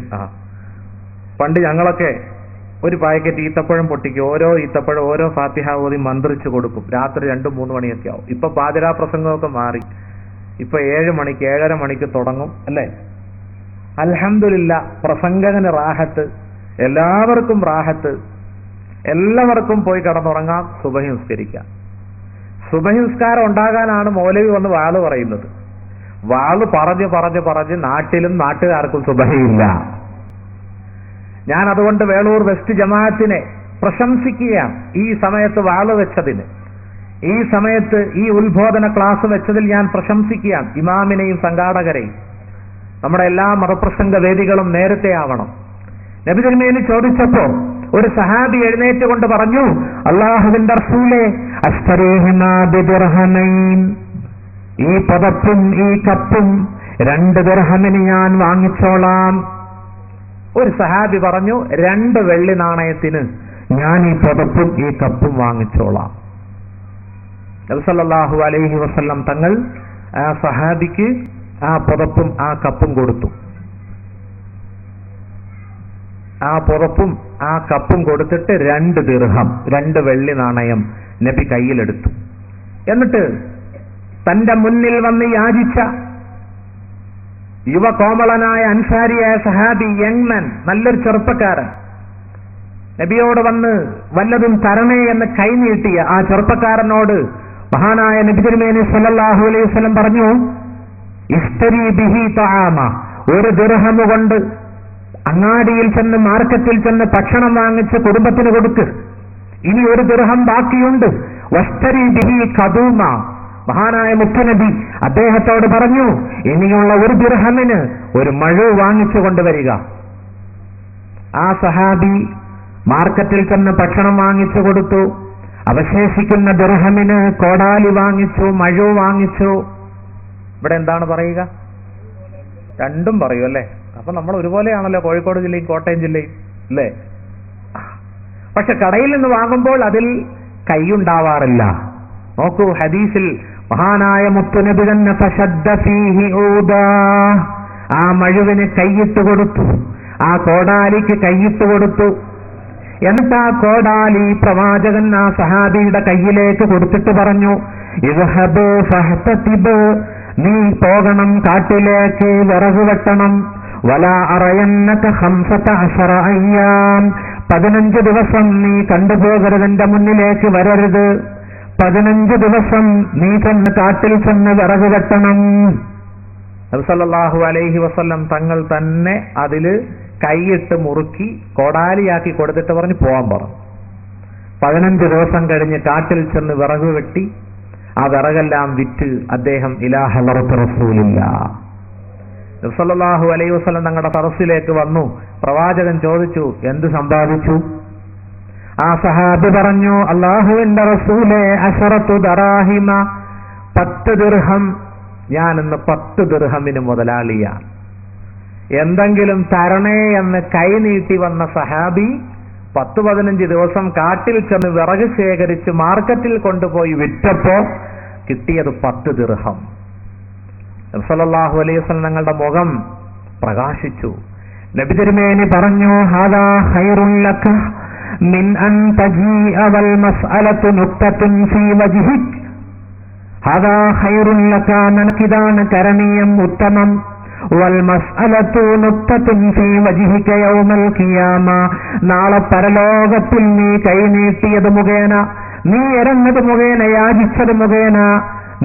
പണ്ട് ഞങ്ങളൊക്കെ ഒരു പാക്കറ്റ് ഈത്തപ്പഴം പൊട്ടിക്കും, ഓരോ ഈത്തപ്പഴം ഓരോ ഫാത്തിഹ ഓതി മന്ത്രിച്ചു കൊടുക്കും. രാത്രി 2-3 മണിയൊക്കെ ആവും. ഇപ്പൊ പാതിരാ പ്രസംഗമൊക്കെ മാറി. ഇപ്പൊ 7 മണിക്ക് 7:30 മണിക്ക് തുടങ്ങും അല്ലേ? അൽഹംദുലില്ലാ, പ്രസംഗകന് റാഹത്ത്, എല്ലാവർക്കും റാഹത്ത്, എല്ലാവർക്കും പോയി കിടന്നുറങ്ങാം, സുബഹി നിസ്കരിക്കാം. സുബഹി നിസ്കാരം ഉണ്ടാകാനാണ് മൗലവി വന്ന് വാള് പറയുന്നത്. വാള് പറഞ്ഞ് നാട്ടിലും നാട്ടുകാർക്കും സുബഹിയില്ല. ഞാൻ അതുകൊണ്ട് വേളൂർ വെസ്റ്റ് ജമാഅത്തിനെ പ്രശംസിക്കുകയാണ് ഈ സമയത്ത് വാള് വെച്ചതിന്. ഈ സമയത്ത് ഈ ഉത്ബോധന ക്ലാസ് വെച്ചതിൽ ഞാൻ പ്രശംസിക്കുകയാണ് ഇമാമിനെയും സംഘാടകരെയും. നമ്മുടെ എല്ലാ മതപ്രസംഗ വേദികളും നേരത്തെ ആവണം. നബി തിരുമേനി ചോദിച്ചപ്പോ ഒരു സഹാബി എഴുന്നേറ്റുകൊണ്ട് പറഞ്ഞു, അല്ലാഹുവിന്റെ റസൂലേ, അസ്തരീഹിമാ ബിദിർഹമൈൻ, ഈ പദപ്പും ഈ കപ്പും 2 ദിർഹമിന് ഞാൻ വാങ്ങിച്ചോളാം. ഒരു സഹാബി പറഞ്ഞു, 2 വെള്ളി നാണയത്തിന് ഞാൻ ഈ പദപ്പും ഈ കപ്പും വാങ്ങിച്ചോളാം. നബി സല്ലല്ലാഹു അലൈഹി വസല്ലം തങ്ങൾ ആ സഹാബിക്ക് ആ പുതപ്പും ആ കപ്പും കൊടുത്തു. ആ പുതപ്പും ആ കപ്പും കൊടുത്തിട്ട് 2 ദിർഹം, 2 വെള്ളി നാണയം നബി കയ്യിലെടുത്തു. എന്നിട്ട് തന്റെ മുന്നിൽ വന്ന് യാചിച്ച യുവകോമളനായ അൻസാരിയായ സഹാബി, യങ്മാൻ, നല്ലൊരു ചെറുപ്പക്കാരൻ, നബിയോട് വന്ന് വല്ലതും തരണേ എന്ന് കൈനീട്ടിയ ആ ചെറുപ്പക്കാരനോട് മഹാനായ നബി തിരുമേനി സല്ലല്ലാഹു അലൈഹി വസല്ലം പറഞ്ഞു, ഇസ്തരി ബിഹി തആമ, 1 ദിർഹം കൊണ്ട് അങ്ങാടിയിൽ ചെന്ന് മാർക്കറ്റിൽ ചെന്ന് ഭക്ഷണം വാങ്ങിച്ച് കുടുംബത്തിന് കൊടുക്ക്. ഇനി 1 ദിർഹം ബാക്കിയുണ്ട്. വസ്തരി ബിഹി ഖദൂമ, മഹാനായ മുത്തുനബി അദ്ദേഹത്തോട് പറഞ്ഞു, ഇനിയുള്ള 1 ദിർഹമിന് ഒരു മഴ വാങ്ങിച്ചു കൊണ്ടുവരിക. ആ സഹാബി മാർക്കറ്റിൽ ചെന്ന് ഭക്ഷണം വാങ്ങിച്ചു കൊടുത്തു. അവശേഷിക്കുന്ന ദിർഹമിന് കോടാലി വാങ്ങിച്ചു, മഴ വാങ്ങിച്ചു. ഇവിടെ എന്താണ് പറയുക? രണ്ടും പറയൂ അല്ലേ? അപ്പൊ നമ്മൾ ഒരുപോലെയാണല്ലോ കോഴിക്കോട് ജില്ലയും കോട്ടയം ജില്ലയും അല്ലേ? പക്ഷെ കടയിൽ നിന്ന് വാങ്ങുമ്പോൾ അതിൽ കൈയുണ്ടാവാറില്ല. നോക്കൂ, ഹദീസിൽ മഹാനായ മുത്തുനബി തന്നെ ഫശദ്ദ ഫീഹി ഊദാ, ആ മഴുവിന് കൈയിട്ട് കൊടുത്തു, ആ കോടാലിക്ക് കൈയിട്ട് കൊടുത്തു. എന്നിട്ട് ആ കോടാലി പ്രവാചകൻ ആ സഹാബിയുടെ കയ്യിലേക്ക് കൊടുത്തിട്ട് പറഞ്ഞു, ഇദ്ഹബ് ഫഹ്തതിബ്, നീ പോകണം കാട്ടിലേക്ക് വിറക് വെട്ടണം. വലാ അറയന്നക 15 അയ്യാം, 15 ദിവസം നീ കണ്ടുപോകരുത്, എന്റെ മുന്നിലേക്ക് വരരുത്. 15 ദിവസം നീ ചെന്ന് കാട്ടിൽ ചെന്ന് വിറക് കെട്ടണം. നബി സല്ലല്ലാഹു അലൈഹി വസല്ലം തങ്ങൾ തന്നെ അതില് കൈയിട്ട് മുറുക്കി കോടാലിയാക്കി കൊടുത്തിട്ട് പറഞ്ഞു പോവാൻ പറഞ്ഞു. 15 ദിവസം കഴിഞ്ഞ് കാട്ടിൽ ചെന്ന് വിറക് വെട്ടി ആ വിറകെല്ലാം വിറ്റ് അദ്ദേഹം ഇലാ ഹളറത്ത് റസൂലില്ലാഹ് നബി സല്ലല്ലാഹു അലൈഹി വസല്ലം തങ്ങളുടെ സദസ്സിലേക്ക് വന്നു. പ്രവാചകൻ ചോദിച്ചു, എന്ത് സമ്പാദിച്ചു? ആ സഹാബി പറഞ്ഞു, അല്ലാഹുവിന്റെ റസൂലേ, അശറത്തു ദറാഹിമ, 10 ദിർഹം. ഞാൻ ഇന്ന് 10 ദിർഹമിന് മുതലാളിയാണ്. എന്തെങ്കിലും തരണേ എന്ന് കൈനീട്ടി വന്ന സഹാബി 10-15 ദിവസം കാട്ടിൽ ചെന്ന് വിറക് ശേഖരിച്ച് മാർക്കറ്റിൽ കൊണ്ടുപോയി വിറ്റപ്പോ കിട്ടിയത് 10 ദിർഹം. നബി സല്ലല്ലാഹു അലൈഹി വസല്ലം തങ്ങളുടെ മുഖം പ്രകാശിച്ചു. നബി തിരുമേനി പറഞ്ഞു, ഹാദാ ഖൈറുൻ ലക മിൻ അൻ തജീഅ വൽ മസ്അലതു നുക്തത്തുൻ ഫീ വജ്ഹിക്. ഹാദാ ഖൈറുൻ ലക, നിനക്കിതാണ് കരണീയം, ഉത്തമം. വൽ മസ്അലതു നുക്തത്തുൻ ഫീ വജ്ഹിക യൗമൽ ഖിയാമ, നാളെ പരലോകത്തിൽ നീ കൈനീട്ടിയത് മുഖേന, നീ എരഞ്ഞത് മുഖേന, യാചിച്ചത് മുഖേന,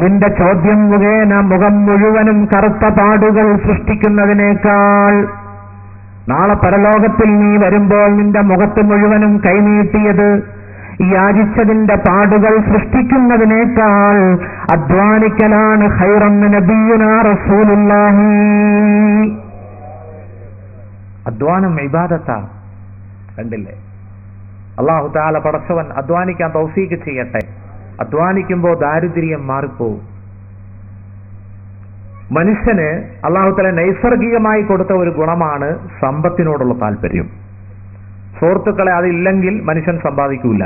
നിന്റെ ചോദ്യം മുഖേന മുഖം മുഴുവനും കറുത്ത പാടുകൾ സൃഷ്ടിക്കുന്നതിനേക്കാൾ, നാളെ പരലോകത്തിൽ നീ വരുമ്പോൾ നിന്റെ മുഖത്ത് മുഴുവനും കൈനീട്ടിയത് യാചിച്ചതിന്റെ പാടുകൾ സൃഷ്ടിക്കുന്നതിനേക്കാൾ അധ്വാനിക്കലാണ് ഖൈറൻ നബിയുനാ റസൂലുള്ളാഹി. അധ്വാനം ഇബാദത്താണ്. കണ്ടില്ലേ? അല്ലാഹു തആല പടച്ചവൻ അധ്വാനിക്കാൻ തൗഫീഖ് ചെയ്യട്ടെ. അധ്വാനിക്കുമ്പോൾ ദാരിദ്ര്യം മാറിപ്പോവും. മനുഷ്യന് അല്ലാഹു തആല നൈസർഗികമായി കൊടുത്ത ഒരു ഗുണമാണ് സമ്പത്തിനോടുള്ള താല്പര്യം. സുഹൃത്തുക്കളെ, അതില്ലെങ്കിൽ മനുഷ്യൻ സമ്പാദിക്കൂല.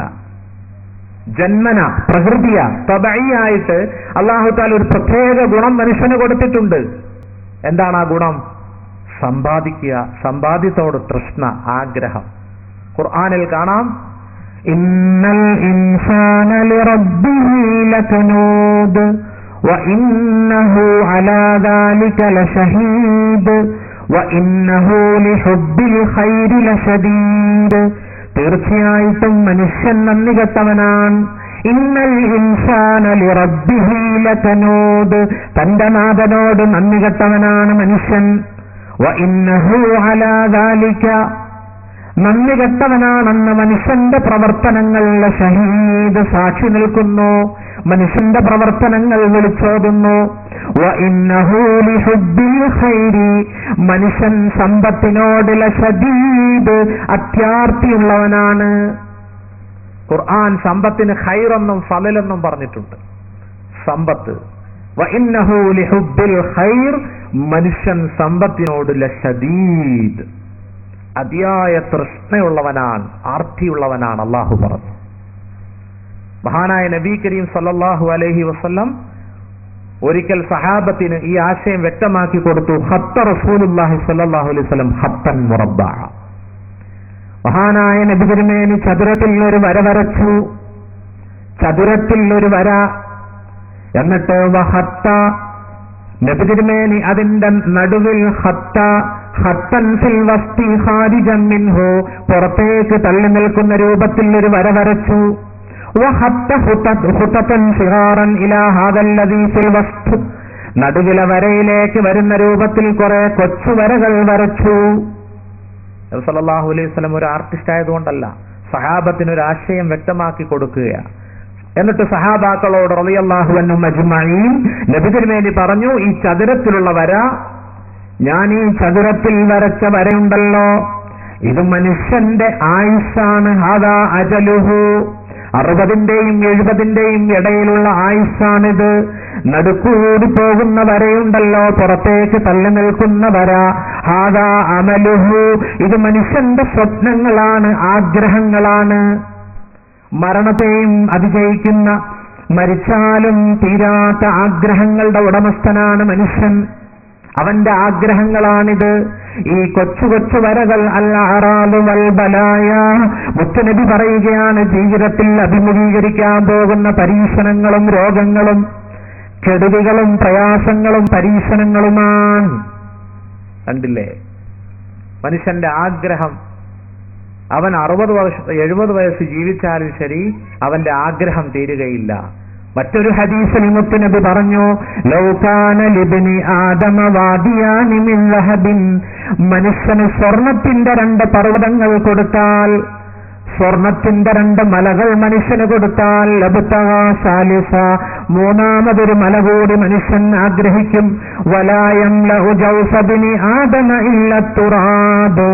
ജന്മന, പ്രകൃതിയ, തബഈയായിട്ട് അല്ലാഹു തആല ഒരു പ്രത്യേക ഗുണം മനുഷ്യന് കൊടുത്തിട്ടുണ്ട്. എന്താണ് ആ ഗുണം? സമ്പാദിക്കുക, സമ്പാദ്യത്തോട് തൃഷ്ണ, ആഗ്രഹം. ഖുർആനിൽ കാണാം, ഇന്നൽ ഇൻസാന ലിറബ്ബിഹി ലകനൂദ് വഇന്നഹു അലാ ദാലിക ലശഹീദ് വഇന്നഹു ലിഹുബ്ബിൽ ഖൈരി ലശദീദ്. തീർച്ചയായിട്ടും മനുഷ്യൻ നന്ദി കെട്ടവനാണ്. ഇന്നൽ ഇൻസാന ലിറബ്ബിഹി ലകനൂദ്, തന്റെ നാഥനോട് നന്ദി കെട്ടവനാണ് മനുഷ്യൻ. വഇന്നഹു അലാ ദാലിക, നന്ദി കെട്ടവനാണെന്ന് മനുഷ്യന്റെ പ്രവർത്തനങ്ങളിലെ ഷഹീദ് സാക്ഷി നിൽക്കുന്നു. മനുഷ്യന്റെ പ്രവർത്തനങ്ങൾ വിളിച്ചോതുന്നു. വഇന്നഹു ലിഹുബ്ബിൽ ഖൈരി, മനുഷ്യൻ സമ്പത്തിനോട് ലശദീദ്, അത്യാർത്തിയുള്ളവനാണ്. ഖുർആൻ സമ്പത്തിന് ഖൈറെന്നും ഫളലെന്നും പറഞ്ഞിട്ടുണ്ട്. സമ്പത്ത്, വഇന്നഹു ലിഹുബ്ബിൽ ഖൈർ, മനുഷ്യൻ സമ്പത്തിനോട് ലശദീദ്, അതിയായ തൃഷ്ണയുള്ളവനാണ്, ആർത്തിയുള്ളവനാണ്. അല്ലാഹു പറഞ്ഞു. മഹാനായ നബി കരീം സല്ലല്ലാഹു അലൈഹി വസല്ലം ഒരിക്കൽ സഹാബത്തിന് ഈ ആശയം വ്യക്തമാക്കി കൊടുത്തു. ഖത്ത റസൂലുള്ളാഹി സ്വല്ലല്ലാഹു അലൈഹി വസല്ലം ഖത്തൻ മുറബ്ബഅ. മഹാനായ നബി തിരുമേനി ചതുരത്തിൽ ഒരു വര വരച്ചു. ചതുരത്തിൽ ഒരു വര. എന്നിട്ട് വഖത്ത, നബി തിരുമേനി അതിന്റെ നടുവിൽ ഖത്ത, ഖത്തൻ ഫിൽ വസ്തി ഖാരിജൻ മിൻഹു, പുറത്തേക്ക് തള്ളി നിൽക്കുന്ന രൂപത്തിൽ ഒരു വര വരച്ചു. വഖത്ത ഖുതതൻ സിഗാറൻ ഇലാ ഹാദല്ലദീ ഫിൽ വസ്ത്, നടുവിലെ വരയിലേക്ക് വരുന്ന രൂപത്തിൽ കുറെ കൊച്ചു വരകൾ വരച്ചു. നബി സല്ലല്ലാഹു അലൈഹി വസല്ലം ഒരു ആർട്ടിസ്റ്റ് ആയതുകൊണ്ടല്ല, സഹാബത്തിന് ഒരു ആശയം വ്യക്തമാക്കി കൊടുക്കുകയാണ്. എന്നിട്ട് സഹാബാക്കളോട് റളിയല്ലാഹു അൻഹും അജ്മഈൻ നബി തിരുമേനി പറഞ്ഞു, ഈ ചതുരത്തിലുള്ള വര, ഞാൻ ഈ ചതുരത്തിൽ വരച്ച വരയുണ്ടല്ലോ, ഇത് മനുഷ്യന്റെ ആയുസ്സാണ്. ഹാദാ അജലുഹു, 60ന്റെയും 70ന്റെയും ഇടയിലുള്ള ആയുസ്സാണിത്. നടുക്കൂടി പോകുന്ന വരയുണ്ടല്ലോ, പുറത്തേക്ക് തള്ളി നിൽക്കുന്ന വര, ഹാദാ അമലുഹു, ഇത് മനുഷ്യന്റെ സ്വപ്നങ്ങളാണ്, ആഗ്രഹങ്ങളാണ്. മരണത്തെയും അതിജയിക്കുന്ന, മരിച്ചാലും തീരാത്ത ആഗ്രഹങ്ങളുടെ ഉടമസ്ഥനാണ് മനുഷ്യൻ. അവന്റെ ആഗ്രഹങ്ങളാണിത്. ഈ കൊച്ചു കൊച്ചു വരകൾ അൽ അറാദു വൽ ബലായ, മുത്തുനബി പറയുകയാണ്, ജീവിതത്തിൽ അഭിമുഖീകരിക്കാൻ പോകുന്ന പരീക്ഷണങ്ങളും രോഗങ്ങളും കെടുതികളും പ്രയാസങ്ങളും പരീക്ഷണങ്ങളുമാണ്. കണ്ടില്ലേ? മനുഷ്യന്റെ ആഗ്രഹം അവൻ 70 വയസ്സ് ജീവിച്ചാലും ശരി അവന്റെ ആഗ്രഹം തീരുകയില്ല. മറ്റൊരു ഹദീസിൽ മുത്ത് നബി പറഞ്ഞു, ലൗ കാന ലിബ്നി ആദമ വാദിയാനി മിൻ ലഹബിൻ, മനുഷ്യന് സ്വർണത്തിന്റെ 2 പർവ്വതങ്ങൾ കൊടുത്താൽ, സ്വർണത്തിന്റെ 2 മലകൾ മനുഷ്യന് കൊടുത്താൽ, ലബ്തഗാ സാലിസ, മൂന്നാമതൊരു മല കൂടി മനുഷ്യൻ ആഗ്രഹിക്കും. വലാ യംലഉ ജൗഫ ബിനി ആദമ ഇല്ല തുറാബ്,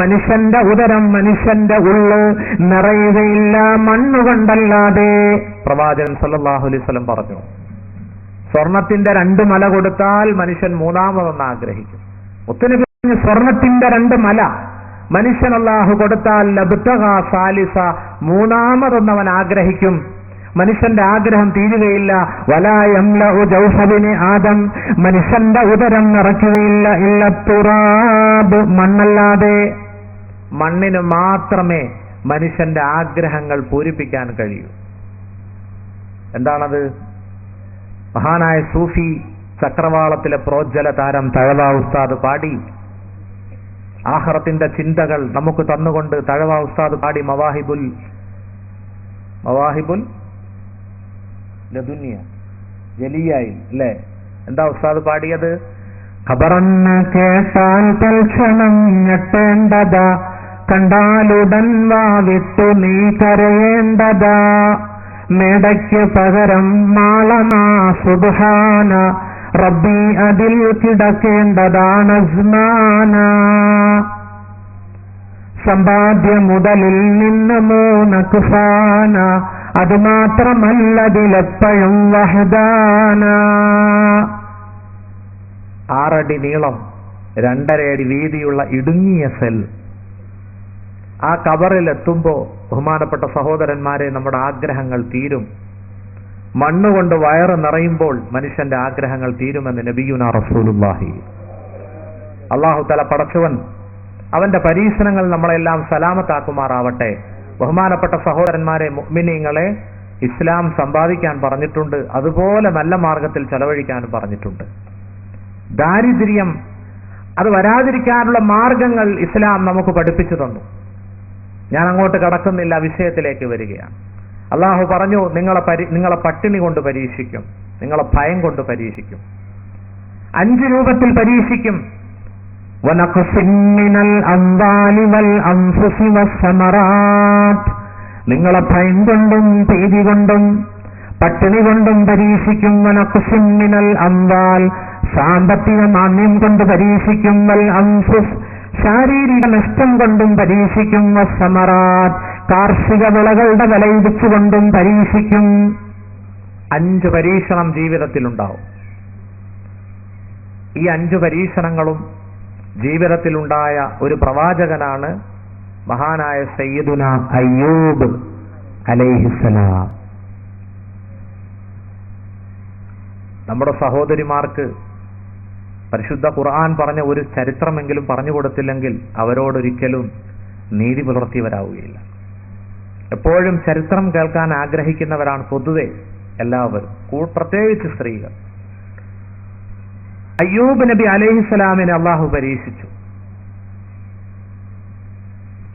മനുഷ്യന്റെ ഉദരം, മനുഷ്യന്റെ ഉള്ള് നിറയുകയില്ല മണ്ണുകൊണ്ടല്ലാതെ. പ്രവാചകൻ സല്ലല്ലാഹു അലൈഹി വസല്ലം പറഞ്ഞു, സ്വർണത്തിന്റെ 2 മല കൊടുത്താൽ മനുഷ്യൻ മൂന്നാമതൊന്ന് ആഗ്രഹിക്കും. മുത്തുനബി പറഞ്ഞു, സ്വർണത്തിന്റെ 2 മല മനുഷ്യൻ അല്ലാഹു കൊടുത്താൽ ലബ്തഗാ സാലിസ, മൂന്നാമതൊന്നവൻ ആഗ്രഹിക്കും. മനുഷ്യന്റെ ആഗ്രഹം തീരുകയില്ല. വലാ യംലഉ ജൗഫ ബിനി ആദം, മനുഷ്യന്റെ ഉദരം നിറയ്ക്കുകയില്ല ഇല്ല തുറാബ്, മണ്ണല്ലാതെ. മണ്ണിന് മാത്രമേ മനുഷ്യന്റെ ആഗ്രഹങ്ങൾ പൂരിപ്പിക്കാൻ കഴിയൂ. എന്താണത്? മഹാനായ സൂഫി ചക്രവാളത്തിലെ പ്രോജ്വല താരം തഴവ ഉസ്താദ് പാടി, ആഖിറത്തിന്റെ ചിന്തകൾ നമുക്ക് തന്നുകൊണ്ട് തഴവ ഉസ്താദ് പാടി മവാഹിബുൽ ലദുനിയ ജലിയായി അല്ലേ? എന്താ ഉസ്താദ് പാടിയത്? ഖബറന്ന് കേട്ടാൽ തൽക്ഷണം ഞെട്ടേണ്ടതാ, കണ്ടാലുടൻ വാവിട്ടു നീ കരയേണ്ടതാ, മേടയ്ക്ക് പകരം മാളമാ സുബ്ഹാന, റബ്ബി അതിൽ കിടക്കേണ്ടതാണ് അസ്മാന. സമ്പാദ്യ മുതലിൽ നിന്ന് 3 കുഫാന, അത് മാത്രമല്ലതിലെപ്പോഴും വഹദാന. 6 അടി നീളം 2.5 അടി വീതിയുള്ള ഇടുങ്ങിയ സെൽ. ആ കബറിലെത്തുമ്പോ ബഹുമാനപ്പെട്ട സഹോദരന്മാരെ, നമ്മുടെ ആഗ്രഹങ്ങൾ തീരും. മണ്ണുകൊണ്ട് വയറ് നിറയുമ്പോൾ മനുഷ്യന്റെ ആഗ്രഹങ്ങൾ തീരുമെന്ന് നബിയുനാ റസൂലുള്ളാഹി. അല്ലാഹു തആല പടച്ചവൻ അവന്റെ പരീക്ഷണങ്ങൾ നമ്മളെല്ലാം സലാമത്താക്കുമാറാവട്ടെ. ബഹുമാനപ്പെട്ട സഹോദരന്മാരെ, മുഅ്മിനീങ്ങളെ, ഇസ്ലാം സമ്പാദിക്കാൻ പറഞ്ഞിട്ടുണ്ട്, അതുപോലെ നല്ല മാർഗത്തിൽ ചെലവഴിക്കാനും പറഞ്ഞിട്ടുണ്ട്. ദാരിദ്ര്യം അത് വരാതിരിക്കാനുള്ള മാർഗങ്ങൾ ഇസ്ലാം നമുക്ക് പഠിപ്പിച്ചു തന്നു. ഞാൻ അങ്ങോട്ട് കടക്കുന്നില്ല, വിഷയത്തിലേക്ക് വരികയാണ്. അള്ളാഹു പറഞ്ഞു, നിങ്ങളെ പട്ടിണി കൊണ്ട് പരീക്ഷിക്കും, നിങ്ങളെ ഭയം കൊണ്ട് പരീക്ഷിക്കും, 5 രൂപത്തിൽ പരീക്ഷിക്കും. നിങ്ങളെ ഭയം കൊണ്ടും ഭീതി കൊണ്ടും പട്ടിണി കൊണ്ടും പരീക്ഷിക്കും. വനഖ്സിമിനൽ അംവാൽ, സാമ്പത്തിക മാന്യം കൊണ്ട് പരീക്ഷിക്കും. വൽ അൻഫുസ്, ശാരീരിക നഷ്ടം കൊണ്ടും പരീക്ഷിക്കും. വസ്സമറാത്ത്, കാർഷിക വിളകളുടെ വിലയിടിച്ചുകൊണ്ടും പരീക്ഷിക്കും. 5 പരീക്ഷണം ജീവിതത്തിലുണ്ടാവും. ഈ 5 പരീക്ഷണങ്ങളും ജീവിതത്തിലുണ്ടായ ഒരു പ്രവാചകനാണ് മഹാനായ സയ്യിദുന അയ്യൂബ് അലൈഹിസ്സലാം. നമ്മുടെ സഹോദരിമാർക്ക് പരിശുദ്ധ ഖുർആൻ പറഞ്ഞ ഒരു ചരിത്രമെങ്കിലും പറഞ്ഞു കൊടുത്തില്ലെങ്കിൽ അവരോടൊരിക്കലും നീതി പുലർത്തിയവരാവുകയില്ല. എപ്പോഴും ചരിത്രം കേൾക്കാൻ ആഗ്രഹിക്കുന്നവരാണ് പൊതുവെ എല്ലാവരും, പ്രത്യേകിച്ച് സ്ത്രീകൾ. അയ്യൂബ് നബി അലൈഹിസ്സലാമിനെ അള്ളാഹു പരീക്ഷിച്ചു.